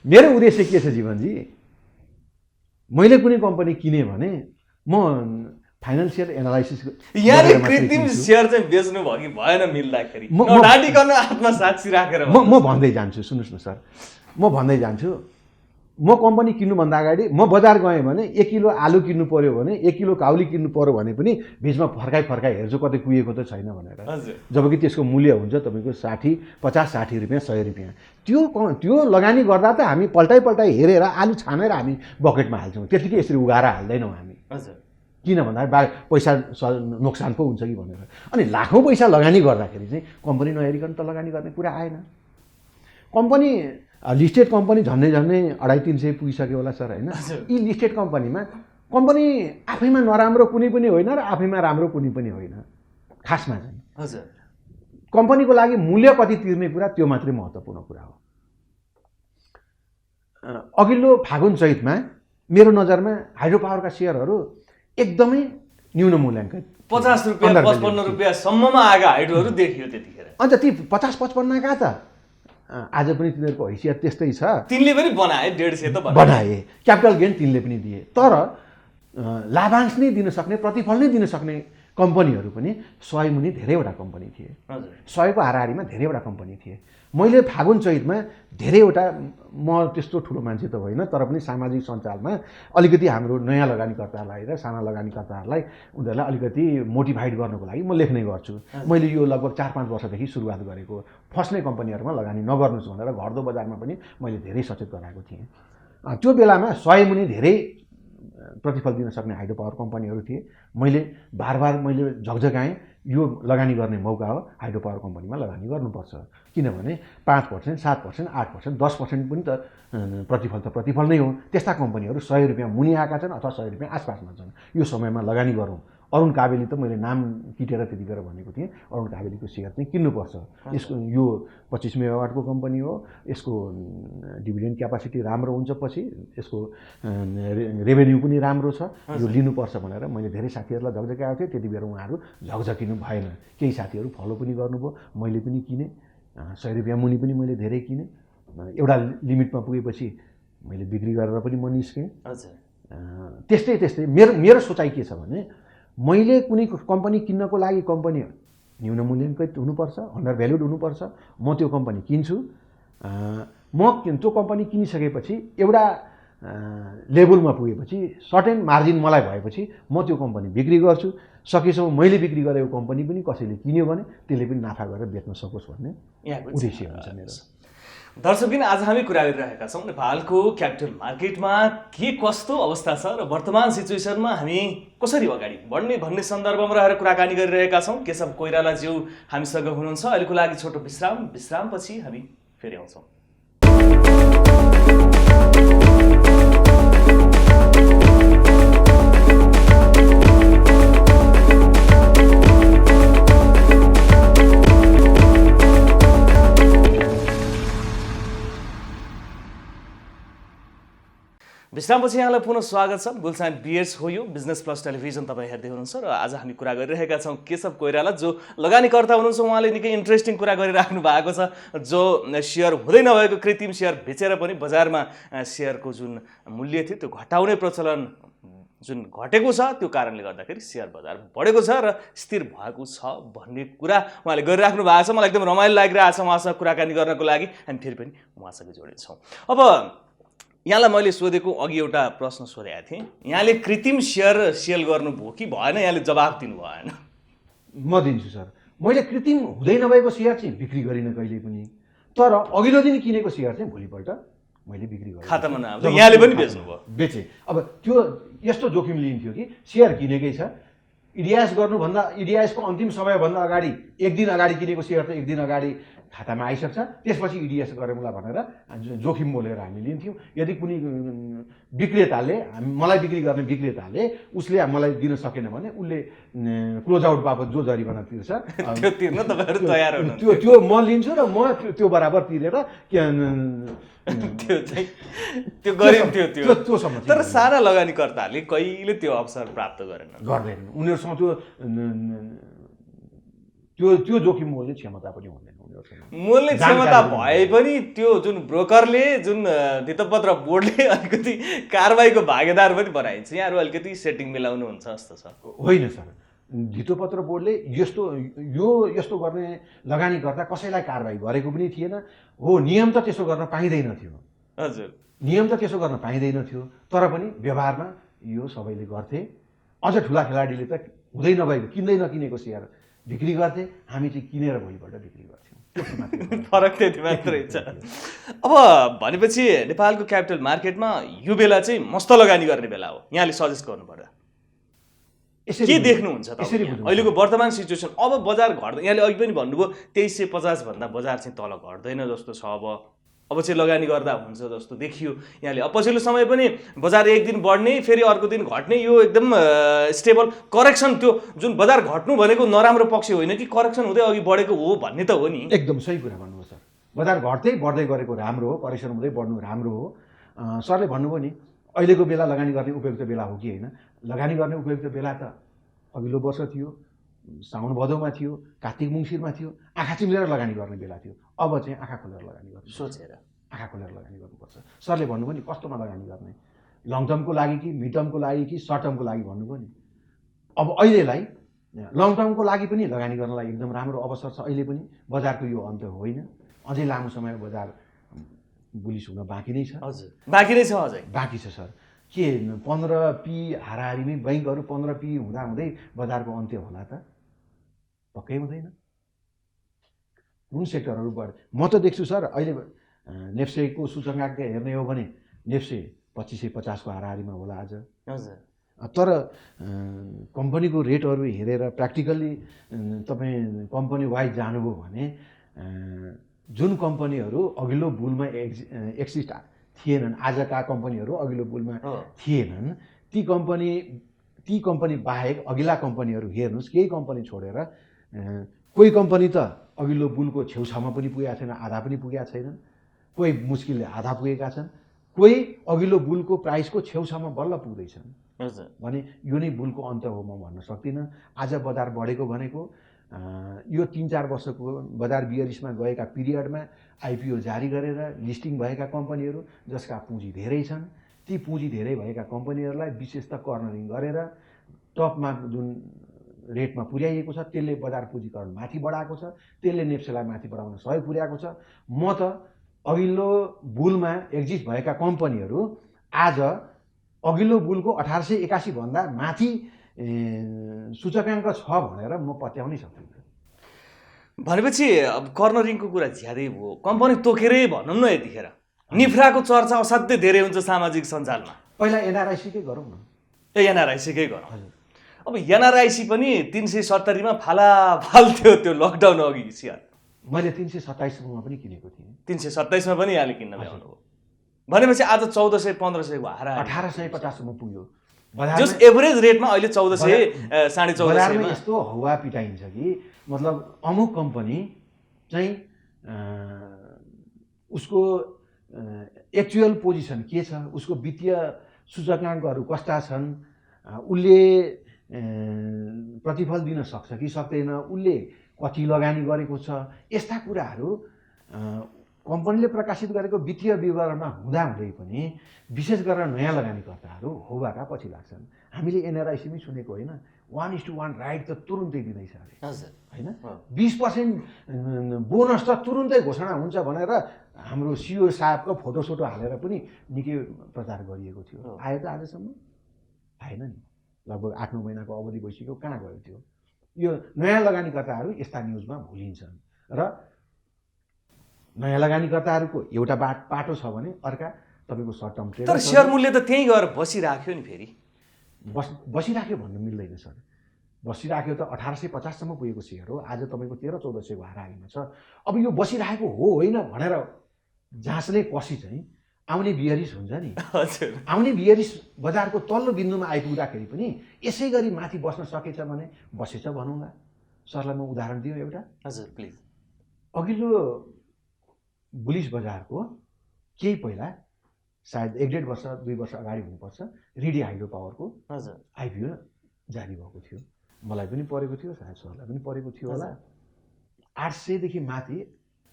मेरो उद्देश्य के छ जीवनजी, मैले कुनै कम्पनी किने भने म फाइनान्सियल एनालाइसिस यहाँले कृत्रिम सेयर चाहिँ बेच्नु भयो कि भएन मिल्दाखेरि नडाटिकन आत्मसाक्षी राखेर म भन्दै जान्छु। सुन्नुहोस् न सर, म भन्दै जान्छु, म कम्पनी किन्नुभन्दा अगाडि म बजार गएँ भने 1 किलो आलु किन्नु पर्यो भने 1 किलो काउली किन्नु पर्यो भने पनि बिचमा फर्काइ हेर्छु कतै कुहिएको त छैन भनेर। जबकि त्यसको मूल्य हुन्छ तपाईँको 50-60 रुपियाँ 100 रुपियाँ। त्यो लगानी गर्दा त हामी पल्टाइ हेरेर आलु छानेर हामी बकेटमा हाल्छौँ, त्यतिकै यसरी उगाएर हाल्दैनौँ हामी। किन भन्दा पैसा नोक्सान पो हुन्छ कि भनेर। अनि लाखौँ पैसा लगानी गर्दाखेरि चाहिँ कम्पनी नहेरिकन त लगानी गर्ने कुरा आएन। कम्पनी लिस्टेड कम्पनी झन्डै 250-300 पुगिसक्यो होला सर होइन। यी लिस्टेड कम्पनीमा कम्पनी आफैमा नराम्रो कुनै पनि होइन र आफैमा राम्रो कुनै पनि होइन। खासमा चाहिँ हजुर कम्पनीको लागि मूल्य कति तिर्ने कुरा त्यो मात्रै महत्त्वपूर्ण कुरा हो। अघिल्लो फागुन चैतमा मेरो नजरमा हाइड्रो पावरका सेयरहरू एकदमै न्यून मूल्याङ्कन 50 रुपियाँ 55 रुपियाँसम्ममा आएका हाइड्रोहरू देखियो त्यतिखेर। अन्त ती 50-55 कहाँ त आज पनि तिनीहरूको हैसियत त्यस्तै छ। तिनले पनि बनाए 150 त बनाए, क्यापिटल गेन तिनले पनि दिए, तर लाभांश नै दिन सक्ने, प्रतिफल नै दिन सक्ने कम्पनीहरू पनि 100 मुनि धेरैवटा कम्पनी थिए। 100 को हाराहारीमा धेरैवटा कम्पनी थिए। मैले फागुन चैतमा धेरैवटा, म त्यस्तो ठुलो मान्छे त होइन तर पनि सामाजिक सञ्जालमा अलिकति हाम्रो नयाँ लगानीकर्तालाई र साना लगानीकर्ताहरूलाई उनीहरूलाई अलिकति मोटिभेट गर्नको लागि म लेख्ने गर्छु। मैले यो लगभग 4-5 वर्षदेखि सुरुवात गरेको, फस्ने कम्पनीहरूमा लगानी नगर्नुहोस् भनेर घट्दो बजारमा पनि मैले धेरै सचेत गराएको थिएँ। त्यो बेलामा 100 मुनि धेरै प्रतिफल दिन सक्ने हाइड्रो पावर कम्पनीहरू थिए। मैले बार मैले झकझकाएँ, यो लगानी गर्ने मौका हो, हाइड्रो पावर कम्पनीमा लगानी गर्नुपर्छ। किनभने 5%, 7%, 8%, 10% पनि त प्रतिफल त प्रतिफल नै हो। त्यस्ता कम्पनीहरू 100 रुपियाँ मुनि आएका छन् अथवा 100 रुपियाँ आसपासमा छन्, यो समयमा लगानी गरौँ। अरुण कावेली त मैले नाम किटेर त्यतिखेर भनेको थिएँ, अरुण कावेलीको सेयर चाहिँ किन्नुपर्छ। यसको यो 25 मेगावाटको कम्पनी हो, यसको डिभिडेन्ड क्यापासिटी राम्रो हुन्छ, पछि यसको रेभेन्यू पनि राम्रो छ, यो लिनुपर्छ भनेर मैले धेरै साथीहरूलाई झकझकाएको थिएँ। त्यति बेला उहाँहरू झकझकिनु भएन। केही साथीहरू फलो पनि गर्नुभयो, मैले पनि किनेँ। 100 रुपियाँ मुनि पनि मैले धेरै किनेँ। एउटा लिमिटमा पुगेपछि मैले बिक्री गरेर पनि म निस्केँ। त्यस्तै मेरो सोचाइ के छ भने मैले कुनै कम्पनी किन्नको लागि कम्पनी न्यून मूल्याङ्कित हुनुपर्छ, अन्डर भ्यालुड हुनुपर्छ। म त्यो कम्पनी किन्छु। म त्यो कम्पनी किनिसकेपछि एउटा लेभलमा पुगेपछि सर्टेन मार्जिन मलाई भएपछि म त्यो कम्पनी बिक्री गर्छु। सकेसम्म मैले बिक्री गरेको कम्पनी पनि कसैले किन्यो भने त्यसले पनि नाफा गरेर बेच्न सकोस् भन्ने उद्देश्य हुन्छ मेरो। दर्शकबिन आज हामी कुरा गरिरहेका छौँ नेपालको क्यापिटल मार्केटमा के कस्तो अवस्था छ र वर्तमान सिचुएसनमा हामी कसरी अगाडि बढ्ने भन्ने सन्दर्भमा रहेर कुराकानी गरिरहेका छौँ। केशव कोइरालाज्यू हामीसँग हुनुहुन्छ। अहिलेको लागि छोटो विश्रामपछि हामी फेरि आउँछौँ। विश्रामपछि यहाँलाई पुनः स्वागत छ। गुलसान बिएस हो यो बिजनेस प्लस टेलिभिजन तपाईँ हेर्दै हुनुहुन्छ र आज हामी कुरा गरिरहेका छौँ केशव कोइराला जो लगानीकर्ता हुनुहुन्छ। उहाँले निकै इन्ट्रेस्टिङ कुरा गरिराख्नु भएको छ, जो सेयर हुँदै नभएको कृत्रिम सेयर बेचेर पनि बजारमा सेयरको जुन मूल्य थियो त्यो घटाउने प्रचलन जुन घटेको छ, त्यो कारणले गर्दाखेरि सेयर बजार बढेको छ र स्थिर भएको छ भन्ने कुरा उहाँले गरिराख्नु भएको छ। मलाई एकदम रमाइलो लागिरहेको छ उहाँसँग कुराकानी गर्नको लागि। हामी फेरि पनि उहाँसँग जोडिन्छौँ। अब यहाँलाई मैले सोधेको अघि एउटा प्रश्न सोधेको थिएँ, यहाँले कृत्रिम सेयर सेल गर्नुभयो कि भएन? यहाँले जवाफ दिनु भएन। म दिन्छु सर। मैले कृत्रिम हुँदै नभएको सेयर चाहिँ बिक्री गरिनँ कहिले पनि, तर अघिल्लो दिन किनेको सेयर चाहिँ भोलिपल्ट मैले बिक्री गरेँ, खातामा नआउँदा यहाँले पनि बेच्नुभयो। बेचेँ। अब त्यो यस्तो जोखिम लिन्थ्यो कि सेयर किनेकै छ, इडिआइएस गर्नुभन्दा इडिआइएसको अन्तिम समयभन्दा अगाडि 1 दिन अगाडि किनेको सेयर त 1 दिन अगाडि खातामा आइसक्छ, त्यसपछि इडिएस गरौँला भनेर जोखिम बोलेर हामी लिन्थ्यौँ। यदि कुनै विक्रेताले मलाई बिक्री गर्ने विक्रेताले उसले मलाई दिन सकेन भने उसले क्लोज आउट बापत जो जरिवाना तिर्छ त्यो तिर्न तपाईहरु तयार हुनुहुन्छ। त्यो म लिन्छु र म त्यो बराबर तिरेर त्यो गरिन्थ्यो त्यो समस्या। तर सारा लगानीकर्ताले कहिले त्यो अवसर प्राप्त गर्दैनन्। उनीहरूसँग त्यो जोखिम मोल्ने क्षमता पनि हुँदैन। मोल्ने क्षमता भए पनि त्यो जुन ब्रोकरले जुन धितोपत्र बोर्डले अलिकति कारबाहीको भागीदार पनि बनाइन्छ, यहाँहरू अलिकति सेटिङ मिलाउनुहुन्छ जस्तो छ। होइन सर, धितोपत्र बोर्डले यस्तो गर्ने लगानीकर्ता कसैलाई कारबाही गरेको पनि थिएन। हो, नियम त त्यसो गर्न पाइँदैन थियो। हजुर, नियम त त्यसो गर्न पाइँदैन थियो, तर पनि व्यवहारमा यो सबैले गर्थे। अझ ठुला खेलाडीले त हुँदै नभएको किन्दै नकिनेको सेयर बिक्री गर्थे, हामी चाहिँ किनेर भोलिपल्ट बिक्री गर्थ्यौँ। फरक त्यति मात्रै छ। अब भनेपछि नेपालको क्यापिटल मार्केटमा यो बेला चाहिँ मस्त लगानी गर्ने बेला हो, यहाँले सजेस्ट गर्नु पर्दा? के देख्नुहुन्छ यसरी तपाईँ अहिलेको वर्तमान सिचुएसन? अब बजार घट्दै, यहाँले अघि पनि भन्नुभयो 2350 भन्दा बजार चाहिँ तल घट्दैन जस्तो छ। अब चाहिँ लगानी गर्दा हुन्छ जस्तो देखियो यहाँले। अब पछिल्लो समय पनि बजार एक दिन बढ्ने फेरि अर्को दिन घट्ने, यो एकदम स्टेबल करेक्सन, त्यो जुन बजार घट्नु भनेको नराम्रो पक्ष होइन कि करेक्सन हुँदै अघि बढेको हो भन्ने त हो नि। एकदम सही कुरा भन्नुभयो सर। बजार घट्दै बढ्दै गरेको राम्रो हो, करेक्सन हुँदै बढ्नु राम्रो हो। सरले भन्नुभयो नि अहिलेको बेला लगानी गर्ने उपयुक्त बेला हो कि होइन। लगानी गर्ने उपयुक्त बेला त अघिल्लो वर्ष थियो, साउन भदौमा थियो, कार्तिक मङ्सिरमा थियो, आँखा चिम्लेर लगानी गर्ने बेला थियो। अब चाहिँ आँखा खोलेर लगानी गर्नु, सोचेर आँखा खोलेर लगानी गर्नुपर्छ। सरले भन्नुभयो नि कस्तोमा लगानी गर्ने, लङ टर्मको लागि कि मिड टर्मको लागि कि सर्ट टर्मको लागि भन्नुभयो नि। अब अहिलेलाई लङ टर्मको लागि पनि लगानी गर्नलाई एकदम राम्रो अवसर छ। अहिले पनि बजारको यो अन्त होइन, अझै लामो समय बजार बुलिस हुन बाँकी नै छ। हजुर, बाँकी नै छ, अझै बाँकी छ सर। के 15 पी हाराहारीमै बैङ्कहरू 15 पी हुँदै बजारको अन्त्य होला त? पक्कै हुँदैन। कुन सेक्टरहरू बढ्यो? म त देख्छु सर अहिले नेप्सेको सूचकाङ्क हेर्ने हो भने नेप्से 2550 को हाराहारीमा होला आज। हजुर, तर कम्पनीको रेटहरू हेरेर प्र्याक्टिकल्ली तपाईँ कम्पनी वाइज जानुभयो भने जुन कम्पनीहरू अघिल्लो बुलमा एक्सिस्ट थिएनन्, आजका कम्पनीहरू अघिल्लो बुलमा थिएनन्, ती कम्पनी बाहेक अघिल्ला कम्पनीहरू हेर्नुहोस्, केही कम्पनी छोडेर कोही कम्पनी त अघिल्लो बुलको छेउछाउमा पनि पुगेका छैन, आधा पनि पुगेका छैनन्, कोही मुस्किलले आधा पुगेका छन्, कोही अघिल्लो बुलको प्राइसको छेउछाउमा बल्ल पुग्दैछन्। भने यो नै बुलको अन्त हो म भन्न सक्दिनँ। आज बजार बढेको भनेको यो 3-4 वर्षको बजार बियरिसमा गएका पिरियडमा आइपिओ जारी गरेर लिस्टिङ भएका कम्पनीहरू जसका पुँजी धेरै छन्, ती पुँजी धेरै भएका कम्पनीहरूलाई विशेष त कर्नरिङ गरेर टपमा जुन रेटमा पुर्याइएको छ त्यसले बजार पुँजीकरण माथि बढाएको छ, त्यसले नेप्सेलाई माथि बढाउन सहयोग पुर्याएको छ। म त अघिल्लो बुलमा एक्जिस्ट भएका कम्पनीहरू आज अघिल्लो बुलको 1881 भन्दा माथि सूचकाङ्क छ भनेर म पत्याउनै सक्दिनँ। भनेपछि अब कर्नरिङको कुरा ज्यादै भयो, कम्पनी तोकेरै भनौँ न। यतिखेर निफ्राको चर्चा असाध्यै धेरै हुन्छ सामाजिक सञ्जालमा। पहिला एनआरआइसीकै गरौँ न। एनआरआइसीकै गरौँ। अब एनआरआइसी पनि 370 मा फालाफाल थियो त्यो लकडाउन अघि सियार। मैले 327 मा पनि किनेको थिएँ। 327 मा पनि यहाँले किन्न ल्याउनु हो भनेपछि आज 1400-1500 को हारा 1850 सम्म पुग्यो। जस एभरेज रेटमा अहिले 1400 1450 बजारमा यस्तो हवा पिटाइन्छ कि मतलब अमुक कम्पनी चाहिँ उसको एक्चुअल पोजिसन के छ, उसको वित्तीय सूचकाङ्कहरू कस्ता छन्, उसले प्रतिफल दिन सक्छ कि सक्दैन, उसले कति लगानी गरेको छ, यस्ता कुराहरू कम्पनीले प्रकाशित गरेको वित्तीय विवरणमा हुँदाहुँदै पनि विशेष गरेर नयाँ लगानीकर्ताहरू होबाका पछि लाग्छन्। हामीले एनआरआइसीमै सुनेको होइन 1:1 राइट त तुरुन्तै दिँदैछ अरे, होइन 20% बोनस त तुरुन्तै घोषणा हुन्छ भनेर हाम्रो सिओ साहबको फोटोसोटो हालेर पनि निकै प्रचार गरिएको थियो। आयो त आजसम्म आएन नि। लगभग 8-9 महिनाको अवधि भइसक्यो, कहाँ गयो त्यो? यो नयाँ लगानीकर्ताहरू यस्ता न्युजमा भुलिन्छन् र नयाँ लगानीकर्ताहरूको एउटा पाटो छ भने अर्का तपाईँको सर्ट टर्म ट्रेड। तर सेयर मूल्य त त्यहीँ गएर बसिराख्यो नि। फेरि बसिराख्यो भन्नु मिल्दैन सर। बसिराख्यो त 1850 सम्म पुगेको सेयर हो, आज तपाईँको 1300-1400 को हाराहारीमा छ। अब यो बसिराखेको हो होइन भनेर जाँच्ने पछि चाहिँ आउने बियरिस हुन्छ नि। हजुर, आउने बियरिस बजारको तल्लो बिन्दुमा आइपुग्दाखेरि पनि यसै गरी माथि बस्न सकेछ भने बसेछ भनौँला। सरलाई म उदाहरण दिउँ एउटा। हजुर प्लिज। अघिल्लो बुलिस बजारको केही पहिला सायद 1-1.5 वर्ष 2 वर्ष अगाडि हुनुपर्छ, रिडी हाइड्रो पावरको हजुर आइपिओ जारी भएको थियो। मलाई पनि परेको थियो, सायद सरलाई पनि परेको थियो होला। 800 देखि माथि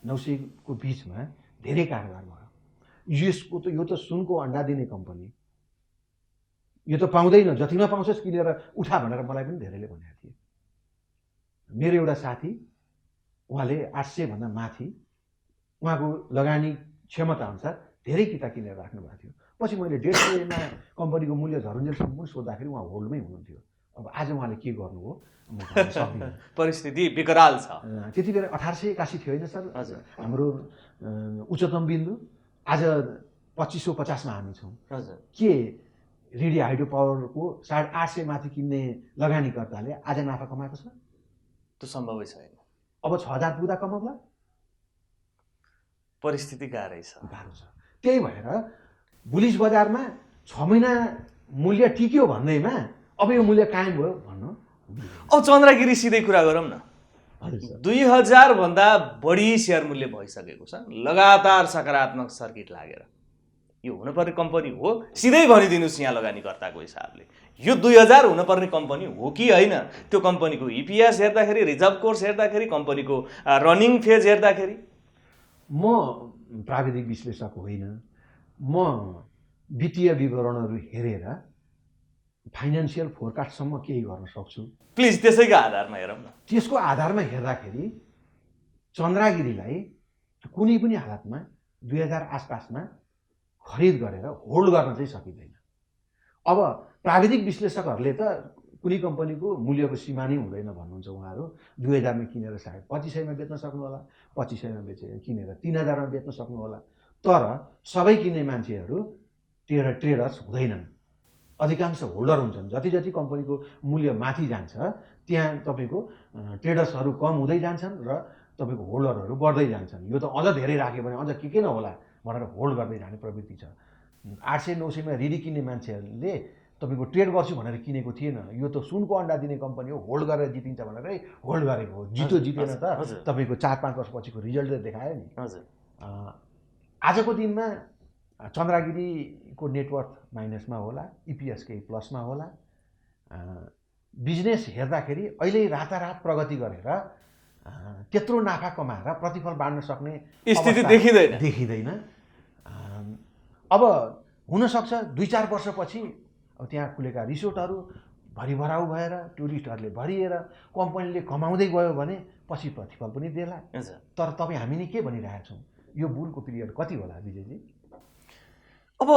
900 को बिचमा धेरै कारोबार भयो। युएसको त यो त सुनको अन्डा दिने कम्पनी, यो त पाउँदैन, जतिमा पाउँछस् किनेर उठा भनेर मलाई पनि धेरैले भनेका थिए। मेरो एउटा साथी उहाँले 800 भन्दा माथि उहाँको लगानी क्षमता अनुसार धेरै किता किनेर राख्नु भएको थियो। पछि मैले 150 मा कम्पनीको मूल्य झरुन्जेलसम्म पनि सोद्धाखेरि उहाँ होल्डमै हुनुहुन्थ्यो। अब आज उहाँले के गर्नु हो म भन्न सक्दिनँ। परिस्थिति विकराल छ। त्यति बेला 1881 थियो होइन सर हाम्रो उच्चतम बिन्दु। आज 2550 मा हामी छौँ। हजुर, के रेडियो हाइड्रो पावरको 850 माथि किन्ने लगानीकर्ताले आज नाफा कमाएको छ? त्यो सम्भवै छैन। अब 6000 पुग्दा कमाउला? परिस्थिति गाह्रै छ। गाह्रो छ। त्यही भएर बुलिस बजारमा 6 महिना मूल्य टिक्यो भन्दैमा अब यो मूल्य कायम भयो भन्नु। अब चन्द्रगिरी सिधै कुरा गरौँ न। 2000 भन्दा बढी सेयर मूल्य भइसकेको छ, लगातार सकारात्मक सर्किट लागेर। यो हुनुपर्ने कम्पनी हो, सिधै भनिदिनुहोस् यहाँ लगानीकर्ताको हिसाबले यो 2000 हुनुपर्ने कम्पनी हो कि होइन? त्यो कम्पनीको इपिएस हेर्दाखेरि, रिजर्भ कोर्स हेर्दाखेरि, कम्पनीको रनिङ फेज हेर्दाखेरि। म प्राविधिक विश्लेषक होइन, म वित्तीय विवरणहरू हेरेर फाइनेन्सियल फोरकास्टसम्म केही गर्न सक्छु। प्लिज त्यसैको आधारमा हेरौँ न। त्यसको आधारमा हेर्दाखेरि चन्द्रगिरीलाई कुनै पनि हालतमा 2000 आसपासमा खरिद गरेर होल्ड गर्न चाहिँ सकिँदैन। अब प्राविधिक विश्लेषकहरूले त कुनै कम्पनीको मूल्यको सीमा नै हुँदैन भन्नुहुन्छ उहाँहरू। 2000 मा किनेर सायद 2500 मा बेच्न सक्नु होला, 2500 मा किनेर 3000 मा बेच्न सक्नु होला। तर सबै किन्ने मान्छेहरू ट्रेडर्स हुँदैनन्, अधिकांश होल्डर हुन्छन्। जति जति कम्पनीको मूल्य माथि जान्छ त्यहाँ तपाईँको ट्रेडर्सहरू कम हुँदै जान्छन् र तपाईँको होल्डरहरू बढ्दै जान्छन्। यो त अझ धेरै राख्यो भने अझ के नहोला भनेर होल्ड गर्दै जाने प्रवृत्ति छ। 800-900 मा रिडी किन्ने मान्छेहरूले तपाईँको ट्रेड गर्छु भनेर किनेको थिएन। यो त सुनको अन्डा दिने कम्पनी हो, होल्ड गरेर जितिन्छ भनेरै होल्ड गरेको हो। जितेन त तपाईँको 4-5 वर्षपछिको रिजल्टले देखायो नि। आजको दिनमा चन्द्रगिरीको नेटवर्थ माइनसमा होला, इपिएस केही प्लसमा होला। बिजनेस हेर्दाखेरि अहिले रातारात प्रगति गरेर त्यत्रो नाफा कमाएर प्रतिफल बाँड्न सक्ने स्थिति देखिँदैन। अब हुनसक्छ 2-4 वर्षपछि अब त्यहाँ खुलेका रिसोर्टहरू भरिभराउ भएर टुरिस्टहरूले भरिएर कम्पनीले कमाउँदै गयो भने पछि प्रतिफल पनि देला। तर तपाईँ हामी नि के भनिरहेका छौँ, यो बुलको पिरियड कति होला विजयजी? अब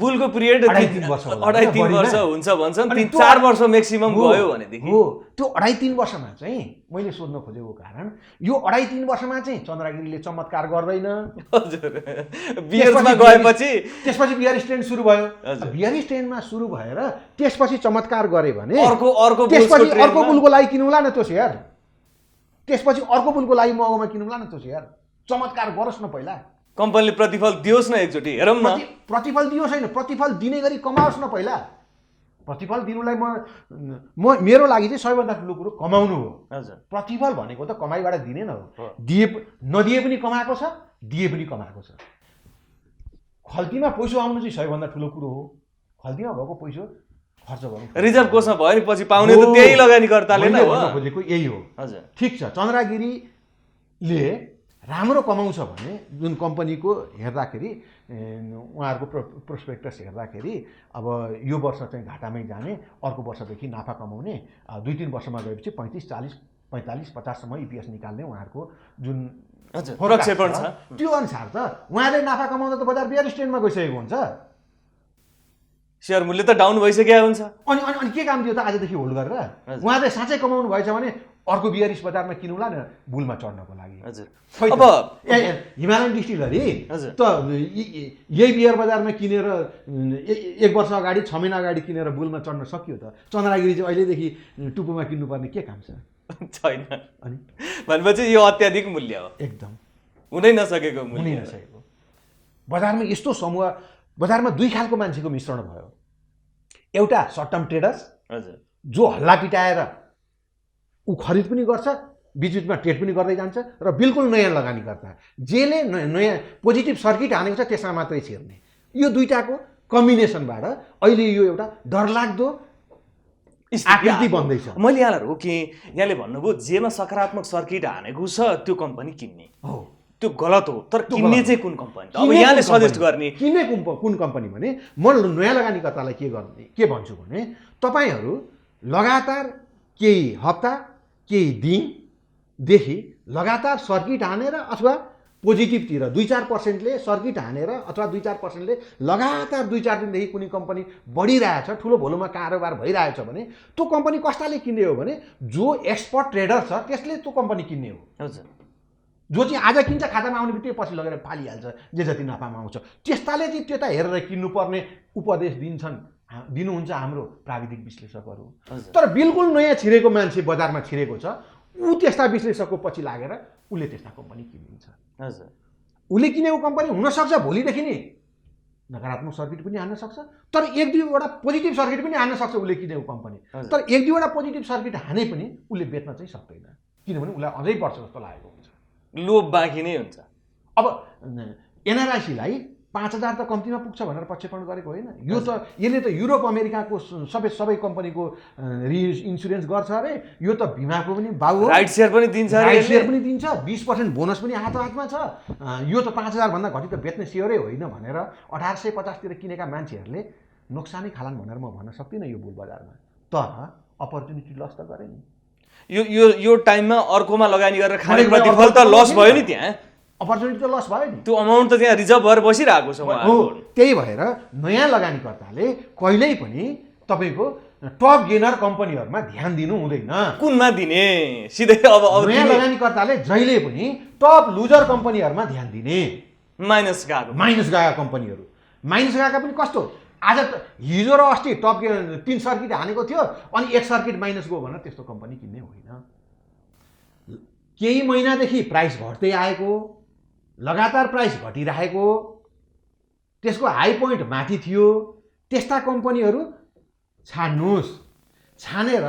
बुलको पिरियड 2.5-3 वर्ष हुन्छ भन्छन्, 3-4 वर्ष म्याक्सिमम गयो भनेदेखि हो। त्यो 2.5-3 वर्षमा चाहिँ मैले सोध्न खोजेको कारण यो 2.5-3 वर्षमा चाहिँ चन्द्रगिरीले चमत्कार गर्दैन। हजुर, बियर्समा गएपछि त्यसपछि बियर स्ट्यान्ड सुरु भयो। बियर स्ट्यान्डमा सुरु भएर त्यसपछि चमत्कार गरे भने त्यसपछि अर्को बुलको लागि किनौला न त्यो सेयर। त्यसपछि अर्को बुलको लागि महँगोमा किनौला न त्यो सेयर। चमत्कार गरोस् न पहिला, कम्पनीले प्रतिफल दियोस् न एकचोटि, हेरौँ न। प्रतिफल दियोस् होइन, प्रतिफल दिने गरी कमाओस् न पहिला। प्रतिफल दिनुलाई म मेरो लागि चाहिँ सबैभन्दा ठुलो कुरो कमाउनु हो। हजुर, प्रतिफल भनेको त कमाइबाट दिने न हो। नदिए पनि कमाएको छ, दिए पनि कमाएको छ। खल्तीमा पैसा आउनु चाहिँ सबैभन्दा ठुलो कुरो हो। खल्तीमा भएको पैसा खर्च गर्नु, रिजर्भ कोषमा भयो नि पछि पाउने त त्यही लगानीकर्ताले नै हो। खोजेको यही हो। हजुर, ठिक छ। चन्द्रगिरीले राम्रो कमाउँछ भने जुन कम्पनीको हेर्दाखेरि उहाँहरूको प्रोस्पेक्टस हेर्दाखेरि अब यो वर्ष चाहिँ घाटामै जाने, अर्को वर्षदेखि नाफा कमाउने, 2-3 वर्षमा गएपछि 35, 40, 45, 50सम्म इपिएस निकाल्ने उहाँहरूको जुन प्रक्षेपण छ, त्यो अनुसार त उहाँले नाफा कमाउँदा त बजार बियर स्ट्यान्डमा गइसकेको हुन्छ। सेयर मूल्य त डाउन भइसकेको हुन्छ। अनि अनि अनि के काम थियो त आजदेखि होल्ड गरेर? उहाँले साँच्चै कमाउनु भएछ भने अर्को बियरिस बजारमा किनौला न बुलमा चढ्नको लागि। हजुर, अब हिमालयन डिस्टिलरी त यही बियर बजारमा किनेर 1 वर्ष अगाडि 6 महिना अगाडि किनेर बुलमा चढ्न सक्यो त। चन्द्रगिरी चाहिँ अहिलेदेखि टुप्पोमा किन्नुपर्ने के काम छ? छैन। अनि भनेपछि यो अत्याधिक मूल्य हो, एकदम हुनै नसकेको मूल्य। हुनै नसकेको बजारमा यस्तो समूह, बजारमा 2 खालको मान्छेको मिश्रण भयो। एउटा सर्ट टर्म ट्रेडर्स, हजुर, जो हल्ला पिटाएर ऊ खरिद पनि गर्छ, बिचबिचमा ट्रेड पनि गर्दै जान्छ, र बिल्कुल नयाँ लगानीकर्ता जसले नयाँ पोजिटिभ सर्किट हानेको छ त्यसमा मात्रै छिर्ने। यो दुईटाको कम्बिनेसनबाट अहिले यो एउटा डरलाग्दो आकृति बन्दैछ। मैले यहाँलाई रोकेँ, यहाँले भन्नुभयो जेमा सकारात्मक सर्किट हानेको छ त्यो कम्पनी किन्ने हो। त्यो गलत हो, तर किन्ने चाहिँ कुन कम्पनी? अब यहाँले सजेस्ट गर्ने किन्ने कुन कम्पनी भने म नयाँ लगानीकर्तालाई के भन्छु भने तपाईँहरू लगातार केही हप्ता केही दिनदेखि लगातार सर्किट हानेर अथवा पोजिटिभतिर 2-4%ले सर्किट हानेर अथवा 2-4%ले लगातार 2-4 दिनदेखि कुनै कम्पनी बढिरहेछ, ठुलो भोलुमा कारोबार भइरहेछ भने त्यो कम्पनी कस्ताले किन्ने हो भने जो एक्सपर्ट ट्रेडर छ त्यसले त्यो कम्पनी किन्ने हो। हजुर, जो चाहिँ आज किन्छ खातामा आउने बित्तिकै पछि लगेर फालिहाल्छ जे जति नाफामा आउँछ, त्यस्ताले चाहिँ त्यता हेरेर किन्नुपर्ने उपदेश दिन्छन् दिनुहुन्छ हाम्रो प्राविधिक विश्लेषकहरू। हजुर। तर बिल्कुल नयाँ छिरेको मान्छे बजारमा छिरेको छ, ऊ त्यस्ता विश्लेषकको पछि लागेर उसले त्यस्ता कम्पनी किनिन्छ। हजुर। उसले किनेको कम्पनी हुनसक्छ भोलिदेखि नै नकारात्मक सर्किट पनि हान्न सक्छ, तर एक दुईवटा पोजिटिभ सर्किट पनि हान्न सक्छ उसले किनेको कम्पनी। तर एक दुईवटा पोजिटिभ सर्किट हाने पनि उसले बेच्न चाहिँ सक्दैन, किनभने उसलाई अझै पर्छ जस्तो लागेको हुन्छ। लोभ बाँकी नै हुन्छ। अब एनआरआइसीलाई 5,000 त कम्तीमा पुग्छ भनेर प्रक्षेपण गरेको होइन। यो त यसले त युरोप अमेरिकाको सबै कम्पनीको इन्सुरेन्स गर्छ अरे, यो त बिमाको पनि बाउ हो, राइट सेयर पनि दिन्छ अरे, राइट सेयर पनि दिन्छ, 20% बोनस पनि हातमा छ। यो त 5,000 भन्दा घटी त बेच्ने सेयरै होइन भनेर 1850 किनेका मान्छेहरूले नोक्सानै खालान् भनेर म भन्न सक्दिनँ यो बुल बजारमा। तर अपर्च्युनिटी लस त गरे नि। यो टाइममा अर्कोमा लगानी गरेर खाने प्रतिफल त लस भयो नि, त्यहाँ अपर्च्युनिटी त लस भयो नि। त्यो अमाउन्ट त त्यहाँ रिजर्भ भएर बसिरहेको छ। हो, त्यही भएर नयाँ लगानीकर्ताले कहिल्यै पनि तपाईँको टप गेनर कम्पनीहरूमा ध्यान दिनु हुँदैन। कुनमा दिने सिधै अब नयाँ लगानीकर्ताले जहिले पनि टप लुजर कम्पनीहरूमा ध्यान दिने। माइनस गएका कम्पनीहरू, माइनस गएका पनि कस्तो, आज हिजो र अस्ति टप 3 सर्किट हानेको थियो अनि 1 सर्किट माइनस गयो भनेर त्यस्तो कम्पनी किन्ने होइन। केही महिनादेखि प्राइस घट्दै आएको, लगातार प्राइस घटिरहेको, त्यसको हाई पोइन्ट माथि थियो, त्यस्ता कम्पनीहरू छान्नुहोस्। छानेर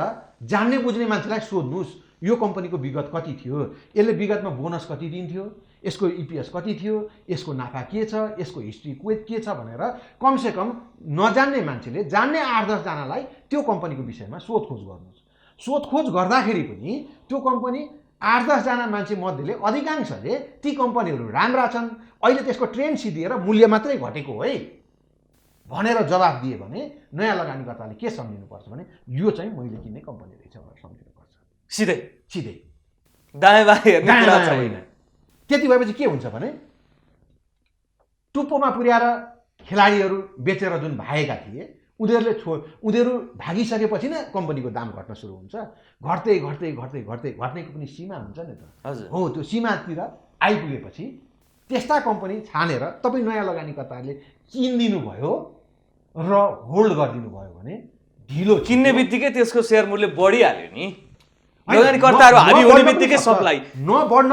जान्ने बुझ्ने मान्छेलाई सोध्नुहोस् यो कम्पनीको विगत कति थियो, यसले विगतमा बोनस कति दिन्थ्यो, यसको इपिएस कति थियो, यसको नाफा के छ, यसको हिस्ट्री के छ भनेर कमसेकम नजान्ने मान्छेले जान्ने 8-10 जनालाई त्यो कम्पनीको विषयमा सोधखोज गर्नुहोस्। सोधखोज गर्दाखेरि पनि त्यो कम्पनी 8-10 जना मान्छे मध्येले अधिकांशले ती कम्पनीहरू राम्रा छन्, अहिले त्यसको ट्रेन्ड सिद्धिएर मूल्य मात्रै घटेको है भनेर जवाफ दिए भने नयाँ लगानीकर्ताले के सम्झिनुपर्छ भने यो चाहिँ मैले किन्ने कम्पनी रहेछ भनेर सम्झिनुपर्छ। सिधै दायाँ बायाँ हेर्ने कुरा छैन। त्यति भएपछि के हुन्छ भने टुप्पोमा पुर्याएर खेलाडीहरू बेचेर जुन भागेका थिए उनीहरू भागिसकेपछि नै कम्पनीको दाम घट्न सुरु हुन्छ। घट्दै घट्नेको पनि सीमा हुन्छ नि त। हो, त्यो सीमातिर आइपुगेपछि त्यस्ता कम्पनी छानेर तपाईँ नयाँ लगानीकर्ताहरूले किनिदिनु भयो र होल्ड गरिदिनु भयो भने ढिलो किन्ने बित्तिकै त्यसको सेयर मूल्य बढिहाल्यो नि। लगानीकर्ताहरू हाबी हुने बित्तिकै सप्लाई नबढ्न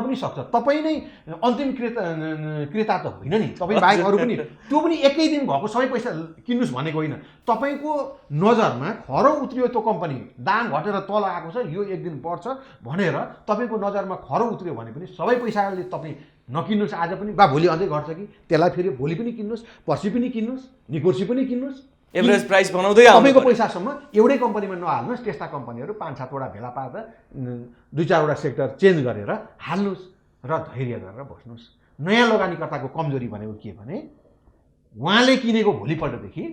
पनि सक्छ। तपाईँ नै अन्तिम क्रेता त होइन नि, तपाईँ बाहेक अरू पनि त्यो पनि एकै दिन भएको सबै पैसा किन्नुहोस् भनेको होइन। तपाईँको नजरमा खरो उत्रियो त्यो कम्पनी, दाम घटेर तल आएको छ, यो एक दिन बढ्छ भनेर तपाईँको नजरमा खरो उत्रियो भने पनि सबै पैसाले तपाईँ नकिन्नुहोस् आज पनि, बा भोलि अझै घट्छ कि त्यसलाई फेरि भोलि पनि किन्नुहोस्, पर्सि पनि किन्नुहोस्, निकोर्सी पनि किन्नुहोस्, एभरेज प्राइस बनाउँदै तपाईँको पैसासम्म एउटै कम्पनीमा नहाल्नुहोस्। त्यस्ता कम्पनीहरू 5-7 वटा भेला पारेर 2-4 वटा सेक्टर चेन्ज गरेर हाल्नुहोस् र धैर्य गरेर बस्नुहोस्। नयाँ लगानीकर्ताको कमजोरी भनेको के भने उहाँले किनेको भोलिपल्टदेखि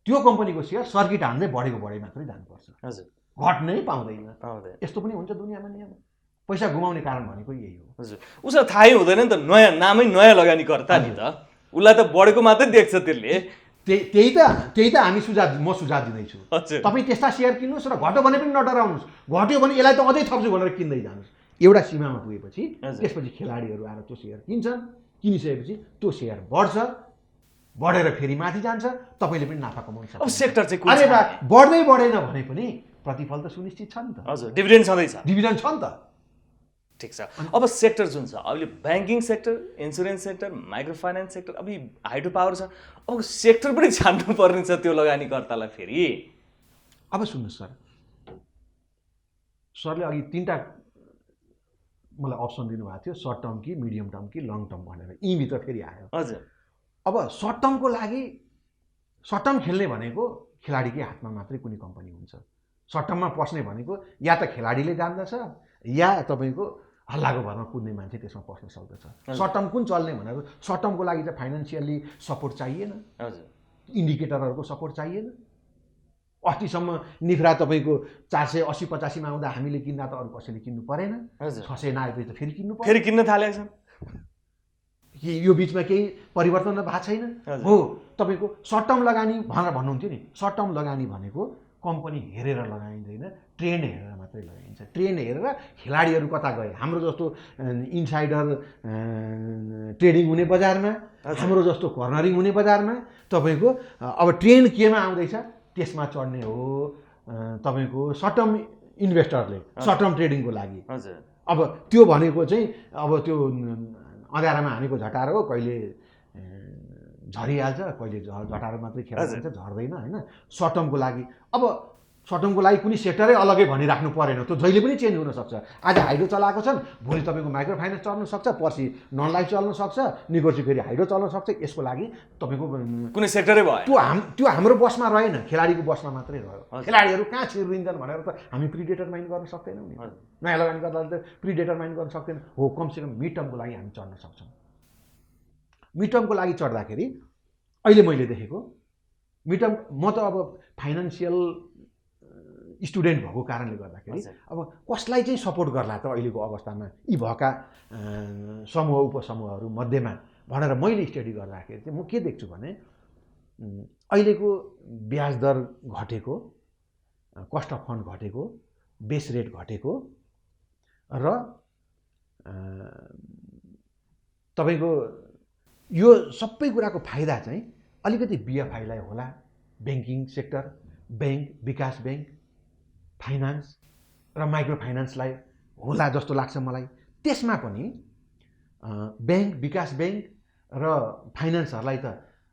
त्यो कम्पनीको सेयर सर्किट हान्दै बढेको मात्रै जानुपर्छ, घट्नै पाउँदैन। यस्तो पनि हुन्छ दुनियाँमा नियम। पैसा गुमाउने कारण भनेको यही हो। उसलाई थाहै हुँदैन नि त, नयाँ नामै नयाँ लगानीकर्ता नि त, उसलाई त बढेको मात्रै देख्छ त्यसले। त्यही त हामी म सुझाव दिँदैछु। तपाईँ त्यस्ता सेयर किन्नुहोस् र घट्यो भने पनि नडराउनुहोस्, घट्यो भने यसलाई त अझै थप्छु भनेर किन्दै जानुहोस्। एउटा सीमामा पुगेपछि त्यसपछि खेलाडीहरू आएर त्यो सेयर किन्छन्, किनिसकेपछि त्यो सेयर बढेर फेरि माथि जान्छ, तपाईँले पनि नाफा कमाउन सक्नुहुन्छ। अब सेक्टर चाहिँ अरे बा बढ्दै बढेन भने पनि प्रतिफल त सुनिश्चित छ नि त। हजुर, डिभिडेन्ड छँदैछ, डिभिडेन्ड छ नि त। ठिक छ। अब सेक्टर जुन छ अहिले banking sector, insurance sector, micro finance sector, अब हाइड्रो पावर छ, अब सेक्टर पनि छान्नु पर्ने छ त्यो लगानीकर्तालाई फेरि। अब सुन्नुहोस् सरले अघि 3टा मलाई अप्सन दिनुभएको थियो, सर्ट टर्म कि मिडियम टर्म कि लङ टर्म भनेर, यहीँभित्र फेरि आयो। हजुर, अब सर्ट टर्मको लागि सर्ट टर्म खेल्ने भनेको खेलाडीकै हातमा मात्रै कुनै कम्पनी हुन्छ। सर्ट टर्ममा पस्ने भनेको या त खेलाडीले जान्दछ या तपाईँको हल्लाको भरमा कुद्ने मान्छे त्यसमा पस्न सक्दछ। सर्ट टर्म कुन चल्ने भनेको सर्ट टर्मको लागि त फाइनेन्सियली सपोर्ट चाहिएन, इन्डिकेटरहरूको सपोर्ट चाहिएन। अस्तिसम्म निफ्रा तपाईँको 480-85मा आउँदा हामीले किन्दा त अरू कसैले किन्नु परेन, 600 नआएपछि त फेरि किन्न थालेको छ। यो बिचमा केही परिवर्तन भएको छैन। हो, तपाईँको सर्ट टर्म लगानी भनेर भन्नुहुन्थ्यो नि, सर्ट टर्म लगानी भनेको कम्पनी हेरेर लगाइँदैन, ट्रेन्ड हेरेर मात्रै लगाइन्छ। ट्रेन्ड हेरेर खेलाडीहरू कता गए, हाम्रो जस्तो इनसाइडर ट्रेडिङ हुने बजारमा, हाम्रो जस्तो कर्नरिङ हुने बजारमा तपाईँको अब ट्रेन्ड केमा आउँदैछ त्यसमा चढ्ने हो। तपाईँको सर्ट टर्म इन्भेस्टरले सर्ट टर्म ट्रेडिङको लागि अब त्यो भनेको चाहिँ अब त्यो अँध्यारामा हानेको झटारो हो, कहिले झरिहाल्छ, कहिले झटारो मात्रै खेल्छ, झर्दैन होइन। सर्ट टर्मको लागि अब सर्ट टर्मको लागि कुनै सेक्टरै अलग्गै भनिराख्नु परेन, त्यो जहिले पनि चेन्ज हुनसक्छ। आज हाइड्रो चलाएको छन्, भोलि तपाईँको माइक्रो फाइनेन्स चल्न सक्छ, पर्सि नन लाइफ चल्न सक्छ, निकोर्सी फेरि हाइड्रो चल्न सक्छ। यसको लागि तपाईँको कुनै सेक्टरै भयो त्यो हाम्रो बसमा रहेन, खेलाडीको बसमा मात्रै रह्यो। खेलाडीहरू कहाँ छिरिन्छन् भनेर त हामी प्रिडेटरमाइन गर्न सक्दैनौँ नि। नयाँ लगानी गर्दा त प्रिडेटरमाइन गर्न सक्दैन हो। कमसेकम मिड टर्मको लागि हामी चढ्न सक्छौँ। मिड टर्मको लागि चढ्दाखेरि अहिले मैले देखेको मिड टर्म, म त अब फाइनेन्सियल स्टुडेन्ट भएको कारणले गर्दाखेरि अब कसलाई चाहिँ सपोर्ट गर्ला त अहिलेको अवस्थामा यी भएका समूह उपसमूहहरू मध्येमा भनेर मैले स्टडी गर्दाखेरि चाहिँ म के देख्छु भने अहिलेको ब्याज दर घटेको, कस्ट अफ फन्ड घटेको, बेस रेट घटेको र तपाईँको यो सबै कुराको फाइदा चाहिँ अलिकति बिएफआईलाई होला, ब्याङ्किङ सेक्टर, ब्याङ्क, विकास ब्याङ्क, फाइनान्स र माइक्रो फाइनान्सलाई होला जस्तो लाग्छ मलाई। त्यसमा पनि ब्याङ्क, विकास ब्याङ्क र फाइनान्सहरूलाई त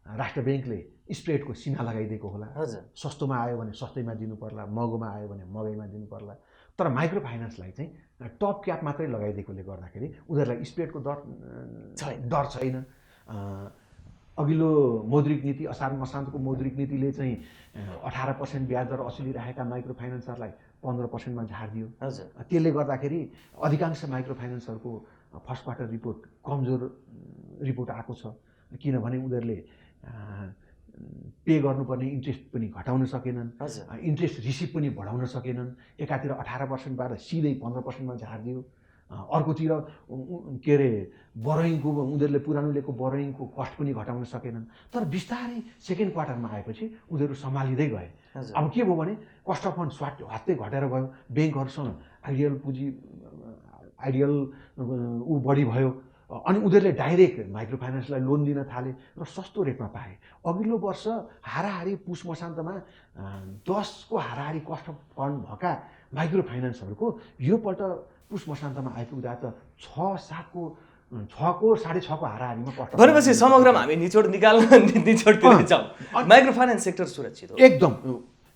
राष्ट्र ब्याङ्कले स्प्रेडको सीमा लगाइदिएको होला। सस्तोमा आयो भने सस्तैमा दिनु पर्ला, महँगोमा आयो भने महँगैमा दिनु पर्ला। तर माइक्रो फाइनान्सलाई चाहिँ टप क्याप मात्रै लगाइदिएकोले गर्दाखेरि उनीहरूलाई स्प्रेडको डर छैन। अघिल्लो मौद्रिक नीति, असार मसान्तको मौद्रिक नीतिले चाहिँ 18% ब्याज दर असुलिरहेका माइक्रो फाइनेन्सरलाई 15%मा झारिदियो। त्यसले गर्दाखेरि अधिकांश माइक्रो फाइनेन्सरको फर्स्ट क्वार्टर रिपोर्ट कमजोर रिपोर्ट आएको छ, किनभने उनीहरूले पे गर्नुपर्ने इन्ट्रेस्ट पनि घटाउन सकेनन्, इन्ट्रेस्ट रिसिभ पनि बढाउन सकेनन्। एकातिर 18%बाट सिधै 15%मा झारिदियो। अर्कोतिर के अरे बोरोइङको उनीहरूले पुरानो लिएको बोरोइङको कस्ट पनि घटाउन सकेनन्। तर बिस्तारै सेकेन्ड क्वार्टरमा आएपछि उनीहरू सम्हालिँदै गए। अब के भयो भने कस्ट अफ फन्ड हत्तै घटेर गयो, ब्याङ्कहरूसँग आइडियल बढी भयो अनि उनीहरूले डाइरेक्ट माइक्रो फाइनेन्सलाई लोन दिन थाले र सस्तो रेटमा पाए। अघिल्लो वर्ष हाराहारी पुस मसान्तमा 10को हाराहारी कस्ट अफ फन्ड भएका माइक्रो फाइनेन्सहरूको योपल्ट पुस मसान्तमा आइपुग्दा त 6-7को 6.5को हाराहारीमा कस्ट भनेपछि समग्रमा हामी निचोड निकाल्न निचोडतिर जाउँ। माइक्रो फाइनेन्स सेक्टर सुरक्षित हो एकदम।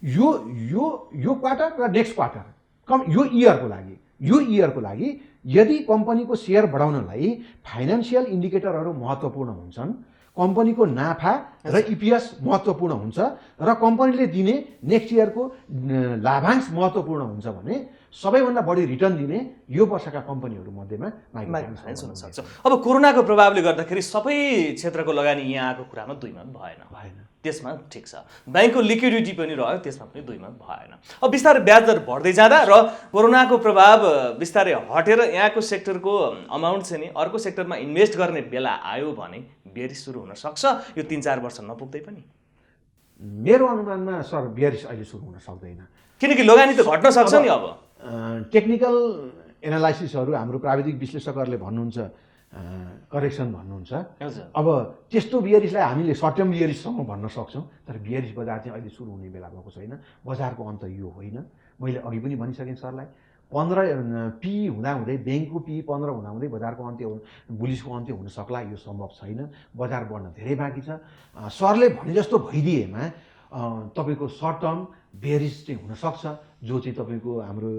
यो क्वार्टर र नेक्स्ट क्वार्टर यो इयरको लागि यदि कम्पनीको सेयर बढाउनलाई फाइनेन्सियल इन्डिकेटरहरू महत्त्वपूर्ण हुन्छन्, कम्पनीको नाफा र इपिएस महत्त्वपूर्ण हुन्छ र कम्पनीले दिने नेक्स्ट इयरको लाभांश महत्त्वपूर्ण हुन्छ भने सबैभन्दा बढी रिटर्न दिने यो वर्षका कम्पनीहरू मध्येमा माइक्रो फाइनेन्स हुन सक्छ। अब कोरोनाको प्रभावले गर्दाखेरि सबै क्षेत्रको लगानी यहाँ आएको कुरामा दुई मत भएन, त्यसमा ठिक छ। ब्याङ्कको लिक्विडिटी पनि रह्यो, त्यसमा पनि दुई मत भएन। अब बिस्तारै ब्याज दर बढ्दै जाँदा र कोरोनाको प्रभाव बिस्तारै हटेर यहाँको सेक्टरको अमाउन्ट चाहिँ नि अर्को सेक्टरमा इन्भेस्ट गर्ने बेला आयो भने बियरिस सुरु हुन सक्छ। यो 3-4 वर्ष नपुग्दै पनि मेरो अनुमानमा सर बियरिस अहिले सुरु हुन सक्दैन, किनकि लगानी त घट्न सक्छ नि। अब टेक्निकल एनालाइसिसहरू हाम्रो प्राविधिक विश्लेषकहरूले भन्नुहुन्छ करेक्सन भन्नुहुन्छ। अब त्यस्तो बियरिसलाई हामीले सर्ट टर्म बियरिससम्म भन्न सक्छौँ, तर बियरिस बजार चाहिँ अहिले सुरु हुने बेला भएको छैन। बजारको अन्त यो होइन। मैले अघि पनि भनिसकेँ सरलाई, 15 पी हुँदाहुँदै ब्याङ्कको पी 15 हुँदाहुँदै बजारको अन्त्य बुलिसको अन्त्य हुन सक्ला, यो सम्भव छैन। बजार बढ्न धेरै बाँकी छ। सरले भने जस्तो भइदिएमा तपाईँको सर्ट टर्म बेरिस चाहिँ हुनसक्छ, जो चाहिँ तपाईँको हाम्रो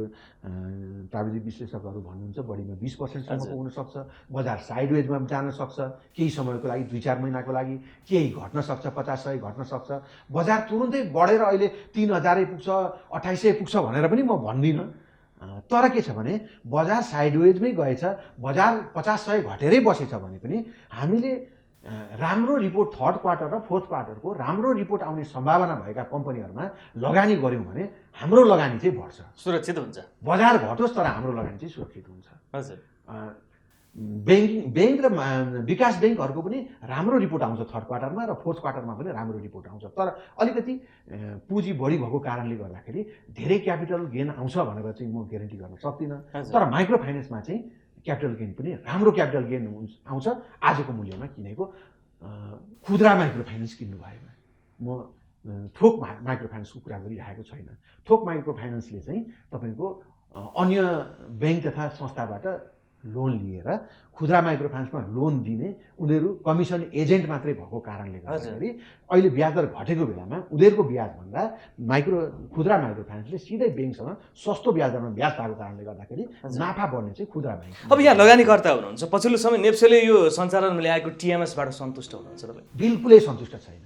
प्राविधिक विश्लेषकहरू भन्नुहुन्छ बढीमा 20%सम्मको हुनसक्छ। बजार साइडवेजमा जान सक्छ केही समयको लागि, 2-4 महिनाको लागि, केही घट्न सक्छ, 50-100 घट्न सक्छ। बजार तुरुन्तै बढेर अहिले 3000 पुग्छ, 2800 पुग्छ भनेर पनि म भन्दिनँ। तर के छ भने बजार साइडवेजमै गएछ, बजार 50-100 घटेरै बसेछ भने पनि हामीले राम्रो रिपोर्ट थर्ड क्वार्टर र फोर्थ क्वार्टरको राम्रो रिपोर्ट आउने सम्भावना भएका कम्पनीहरूमा लगानी गऱ्यौँ भने हाम्रो लगानी चाहिँ बढ्छ, सुरक्षित हुन्छ। बजार घटोस् तर हाम्रो लगानी चाहिँ सुरक्षित हुन्छ। हजुर, ब्याङ्क र विकास ब्याङ्कहरूको पनि राम्रो रिपोर्ट आउँछ थर्ड क्वार्टरमा र फोर्थ क्वार्टरमा पनि राम्रो रिपोर्ट आउँछ। तर अलिकति पुँजी बढी भएको कारणले गर्दाखेरि धेरै क्यापिटल गेन आउँछ भनेर चाहिँ म ग्यारेन्टी गर्न सक्दिनँ। तर माइक्रो फाइनेन्समा चाहिँ क्यापिटल गेन पनि राम्रो क्यापिटल गेन आउँछ आजको मूल्यमा किनेको खुद्रा माइक्रो फाइनेन्स किन्नु भएमा। म थोक माइक्रो फाइनेन्सको कुरा गरिरहेको छैन। थोक माइक्रो फाइनेन्सले चाहिँ तपाईँको अन्य ब्याङ्क तथा संस्थाबाट लोन लिएर खुद्रा माइक्रो फाइनेन्समा लोन दिने उनीहरू कमिसन एजेन्ट मात्रै भएको कारणले गर्दाखेरि अहिले ब्याज दर घटेको बेलामा उनीहरूको ब्याजभन्दा खुद्रा माइक्रो फाइनेन्सले सिधै ब्याङ्कसँग सस्तो ब्याज दरमा ब्याज पाएको कारणले गर्दाखेरि नाफा बढ्ने चाहिँ खुद्रा ब्याङ्क। अब यहाँ लगानीकर्ता हुनुहुन्छ, पछिल्लो समय नेप्सेले यो सञ्चालनमा ल्याएको टिएमएसबाट सन्तुष्ट हुनुहुन्छ तपाईँ? बिल्कुलै सन्तुष्ट छैन,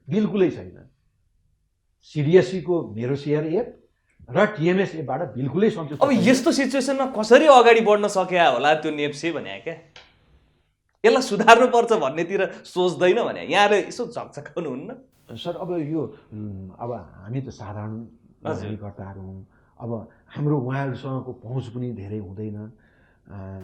बिल्कुलै छैन। सिडिएससीको मेरो सेयर एप र टिएमएस एपबाट बिल्कुलै सन्तुष्ट। अब यस्तो सिचुएसनमा कसरी अगाडि बढ्न सक्या होला त्यो नेप्से भने क्या? यसलाई सुधार्नुपर्छ भन्नेतिर सोच्दैन भने यहाँले यसो झकझकाउनुहुन्न? सर अब यो अब हामी त साधारण लगानीकर्ताहरू हौँ। अब हाम्रो उहाँहरूसँगको पहुँच पनि धेरै हुँदैन।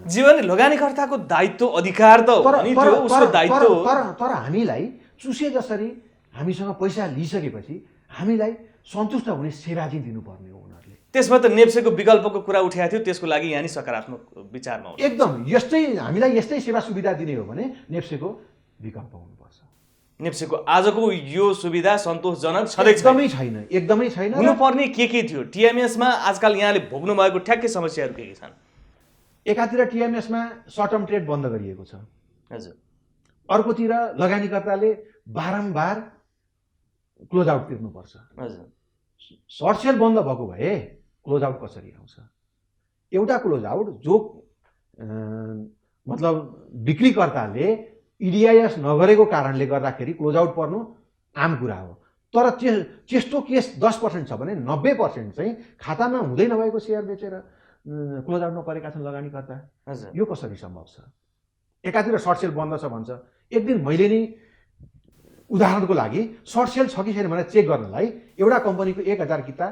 जीवन लगानीकर्ताको दायित्व अधिकार त हो नि, त्यो उसको दायित्व हो। तर हामीलाई चुसे जसरी हामीसँग पैसा लिइसकेपछि हामीलाई सन्तुष्ट हुने सेवा चाहिँ दिनुपर्ने हो उनीहरूले। त्यसमा त नेप्सेको विकल्पको कुरा उठाएको थियो, त्यसको लागि यहाँ नि सकारात्मक विचारमा हो। एकदम हामीलाई यस्तै सेवा सुविधा दिने हो भने नेप्सेको विकल्प हुनुपर्छ। नेप्सेको आजको यो सुविधा सन्तोषजनक छँदै छैन, एकदमै छैन। हुनुपर्ने के थियो टिएमएसमा? आजकल यहाँले भोग्नु भएको ठ्याक्कै समस्याहरू के छन्? एकातिर टिएमएसमा सर्ट टर्म ट्रेड बन्द गरिएको छ, हजुर। अर्कोतिर लगानीकर्ताले बारम्बार क्लोज आउट तिर्नुपर्छ, हजुर। सर्ट सेल बन्द भएको भए क्लोज आउट कसरी आउँछ? एउटा क्लोज आउट जो मतलब बिक्रीकर्ताले इडिआइएस नगरेको कारणले गर्दाखेरि क्लोज आउट पर्नु आम कुरा हो। तर त्यस्तो केस 10% छ भने 90% चाहिँ खातामा हुँदै नभएको सेयर बेचेर क्लोज आउट नपरेका छन् लगानीकर्ता। यो कसरी सम्भव छ? एकातिर सर्ट सेल बन्द छ भन्छ, एक दिन मैले नि उदाहरणको लागि सर्ट सेल छ कि छैन भनेर चेक गर्नलाई एउटा कम्पनीको 1000 किता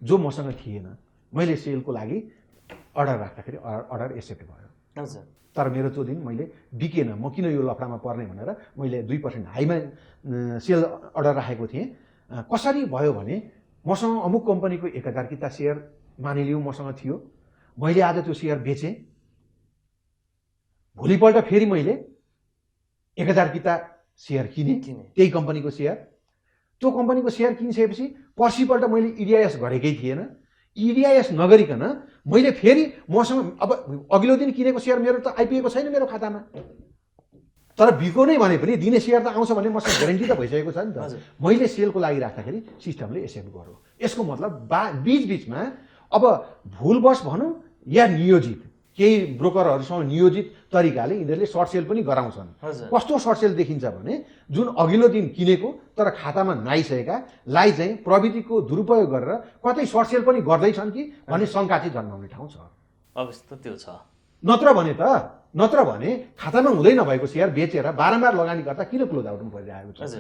जो मसँग थिएन, मैले सेलको लागि अर्डर राख्दाखेरि अर्डर एक्सेप्ट भयो। हजुर। तर मेरो त्यो दिन मैले बिकेन, म किन यो लफडामा पर्ने भनेर मैले 2% हाईमा सेल अर्डर राखेको थिएँ। कसरी भयो भने मसँग अमुक कम्पनीको 1000 किता सेयर मानिलिउँ मसँग थियो, मैले आज त्यो सेयर बेचेँ, भोलिपल्ट फेरि मैले 1000 किता सेयर किने त्यही कम्पनीको सेयर। त्यो कम्पनीको सेयर किनिसकेपछि पर्सिपल्ट मैले इडिआइएस गरेकै थिएन, इडिआइएस नगरिकन मैले फेरि मसँग अब अघिल्लो दिन किनेको सेयर मेरो त आइपुगेको छैन मेरो खातामा, तर बिको नै भने पनि दिने सेयर त आउँछ भने मसँग ग्यारेन्टी त भइसकेको छ नि त। मैले सेलको लागि राख्दाखेरि सिस्टमले एक्सेप्ट गर्यो। यसको मतलब बिचबिचमा अब भुलवश भनौँ या नियोजित केही ब्रोकरहरूसँग नियोजित तरिकाले यिनीहरूले सर्ट सेल पनि गराउँछन्। कस्तो सर्ट सेल देखिन्छ भने जुन अघिल्लो दिन किनेको तर खातामा नआइसकेकालाई चाहिँ प्रविधिको दुरुपयोग गरेर कतै सर्ट सेल पनि गर्दैछन् कि भन्ने शङ्का चाहिँ जन्माउने ठाउँ छ। अवस्था त्यो छ। नत्र भने खातामा हुँदै नभएको सेयर बेचेर बारम्बार लगानीकर्ता किन क्लोज आउट परिरहेको छ?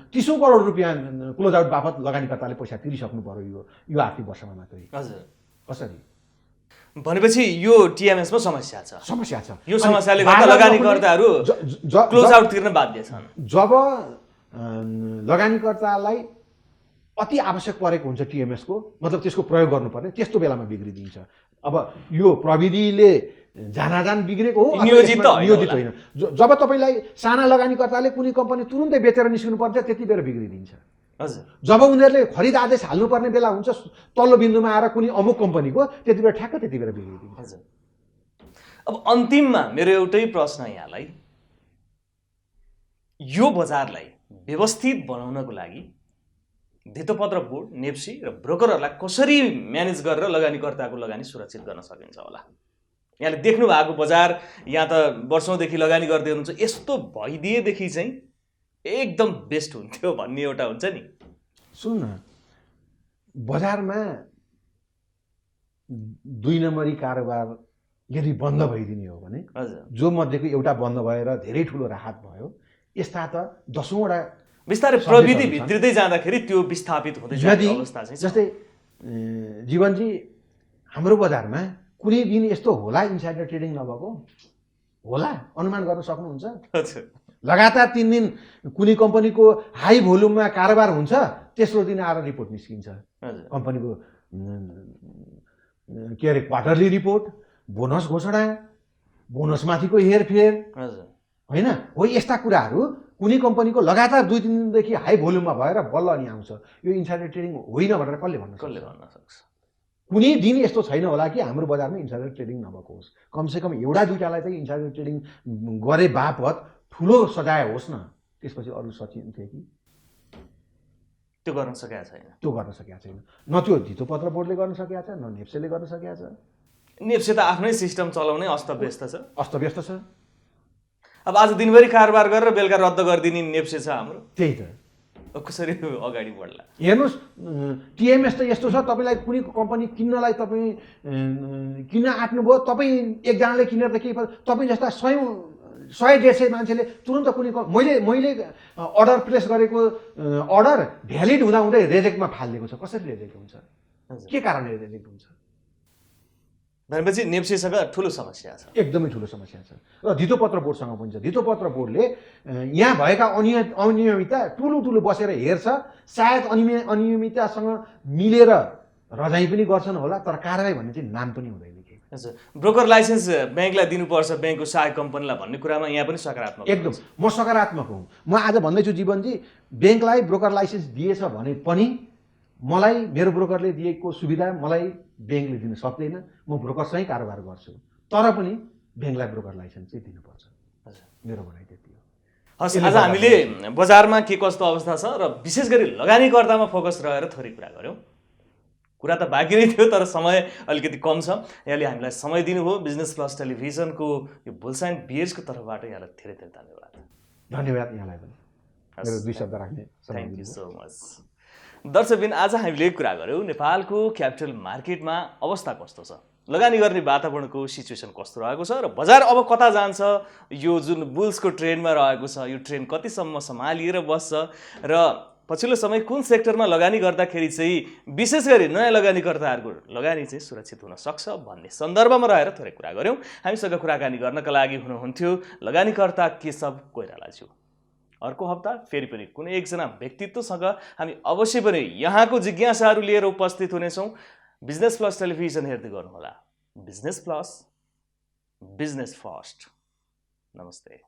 30 करोड रुपियाँ क्लोज आउट बापत लगानीकर्ताले पैसा तिरिसक्नु पर्यो यो आर्थिक वर्षमा मात्रै। हजुर। कसरी? भनेपछि यो टिएमएसमा समस्या छ। यो समस्याले गर्दा लगानीकर्ताहरू क्लोज आउट तिर्न बाध्य छन्। जब लगानीकर्तालाई अति आवश्यक परेको हुन्छ टिएमएसको, मतलब त्यसको प्रयोग गर्नुपर्ने, त्यस्तो बेलामा बिग्रिदिन्छ। अब यो प्रविधिले जानाजान बिग्रेको हो, नियोजित होइन। जब तपाईँलाई साना लगानीकर्ताले कुनै कम्पनी तुरुन्तै बेचेर निस्किनु पर्छ त्यति बेला बिग्रिदिन्छ। हजुर। जब उनीहरूले खरिद आदेश हाल्नुपर्ने बेला हुन्छ तल्लो बिन्दुमा आएर कुनै अमुक कम्पनीको, त्यति बेला ठ्याक्क त्यति बेला बिग्रिदिन्छ। हजुर। अब अन्तिममा मेरो एउटै प्रश्न यहाँलाई, यो बजारलाई व्यवस्थित बनाउनको लागि धितोपत्र बोर्ड, नेप्सी र ब्रोकरहरूलाई कसरी म्यानेज गरेर लगानीकर्ताको लगानी सुरक्षित गर्न सकिन्छ होला? यहाँले देख्नु भएको बजार, यहाँ त वर्षौँदेखि लगानी गर्दै हुनुहुन्छ, यस्तो भइदिएदेखि चाहिँ एकदम बेस्ट हुन्थ्यो भन्ने एउटा हुन्छ नि। सुन न, बजारमा 2 नम्बरी कारोबार यदि बन्द भइदिने हो भने, जो मध्येको एउटा बन्द भएर धेरै ठुलो राहत भयो, यस्ता त 10औँवटा बिस्तारै प्रविधि भित्रिँदै जाँदाखेरि त्यो विस्थापित हुँदै जाने अवस्था चाहिँ। जस्तै जीवनजी हाम्रो बजारमा कुनै दिन यस्तो होला इन्साइडर ट्रेडिङ नभएको? होला अनुमान गर्न सक्नुहुन्छ। हजुर लगातार 3 दिन कुनै कम्पनीको हाई भोल्युममा कारोबार हुन्छ, तेस्रो दिन आएर रिपोर्ट निस्किन्छ। हजुर कम्पनीको के अरे क्वार्टरली रिपोर्ट, बोनस घोषणा, बोनसमाथिको हेरफेर, हजुर होइन हो यस्ता कुराहरू कुनै कम्पनीको लगातार 2-3 दिनदेखि हाई भोल्युममा भएर बल्ल अनि आउँछ। यो इन्साइडर ट्रेडिङ होइन भनेर कसले भन्न कसले सक्छ? भन्न सक्छ? कुनै दिन यस्तो छैन होला कि हाम्रो बजारमा इन्साइडर ट्रेडिङ नभएको होस्। कमसेकम एउटा दुइटालाई चाहिँ इन्साइडर ट्रेडिङ गरे बापत ठुलो सजाय होस् न, त्यसपछि अरू सचिन थिए कि त्यो गर्न सकेको छैन। त्यो गर्न सकेका छैन। न त्यो धितोपत्र बोर्डले गर्न सकेका छ, न नेप्सेले गर्न सकेका छ। नेप्से त आफ्नै सिस्टम चलाउने अस्तव्यस्त छ। अस्तव्यस्त छ। अब आज दिनभरि कारोबार गरेर बेलुका रद्द गरिदिने नेप्से छ हाम्रो। त्यही त। अब कसरी अगाडि बढ्ला? हेर्नुहोस् टिएमएस त यस्तो छ, तपाईँलाई कुनै कम्पनी किन्नलाई तपाईँ किन्न आँट्नुभयो, तपाईँ एकजनाले किनेर त केही तपाईँ जस्ता 100-150 मान्छेले तुरन्त कुनै मैले अर्डर प्लेस गरेको अर्डर भ्यालिड हुँदाहुँदै रिजेक्टमा फालिदिएको छ। कसरी रिजेक्ट हुन्छ? के कारणले रिजेक्ट हुन्छ? भनेपछि नेप्सेसँग ठुलो समस्या छ। एकदमै ठुलो समस्या छ। र धितोपत्र बोर्डसँग पनि छ। धितोपत्र बोर्डले यहाँ भएका अनियमितता ठुलो बसेर हेर्छ, सायद अनियमिततासँग मिलेर रजाइ पनि गर्छन् होला, तर कारबाही भन्ने चाहिँ नाम पनि हुँदैन। हजुर ब्रोकर लाइसेन्स ब्याङ्कलाई दिनुपर्छ, ब्याङ्कको सहायक कम्पनीलाई भन्ने कुरामा यहाँ पनि सकारात्मक एकदम म सकारात्मक हुँ। म आज भन्दैछु जीवनजी, ब्याङ्कलाई ब्रोकर लाइसेन्स दिएछ भने पनि मलाई मेरो ब्रोकरले दिएको सुविधा मलाई ब्याङ्कले दिन सक्दैन। म ब्रोकरसँगै कारोबार गर्छु, तर पनि ब्याङ्कलाई ब्रोकर लाइसेन्स चाहिँ दिनुपर्छ। मेरो भनाइ त्यति हो। हस्, आज हामीले बजारमा के कस्तो अवस्था छ र विशेष गरी लगानीकर्तामा फोकस रहेर थोरै कुरा गऱ्यौँ। कुरा त बाँकी नै थियो, तर समय अलिकति कम छ। यहाँले हामीलाई समय दिनुभयो। बिजनेस प्लस टेलिभिजनको यो बुल्स एन्ड बियर्सको तर्फबाट यहाँलाई धेरै धेरै धन्यवाद। धन्यवाद यहाँलाई पनि मेरो 2 शब्द राख्ने। Thank you so much. दर्शकबिन, आज हामीले कुरा गऱ्यौँ नेपालको क्यापिटल मार्केटमा अवस्था कस्तो छ, लगानी गर्ने वातावरणको सिचुएसन कस्तो रहेको छ र बजार अब कता जान्छ, यो जुन बुल्सको ट्रेन्डमा रहेको छ यो ट्रेन्ड कतिसम्म सम्हालिएर बस्छ र पछिल्लो समय कुन सेक्टरमा लगानी गर्दाखेरि चाहिँ विशेष गरी नयाँ लगानीकर्ताहरूको लगानी चाहिँ सुरक्षित हुन सक्छ भन्ने सन्दर्भमा रहेर थोरै कुरा गऱ्यौँ। हामीसँग कुराकानी गर्नका लागि हुनुहुन्थ्यो लगानीकर्ता केशव कोइरालाज्यू। अर्को हप्ता फेरि पनि कुनै एकजना व्यक्तित्वसँग हामी अवश्य पनि यहाँको जिज्ञासाहरू लिएर उपस्थित हुनेछौँ। बिजनेस प्लस टेलिभिजन हेर्दै गर्नुहोला। Business plus, business first. नमस्ते।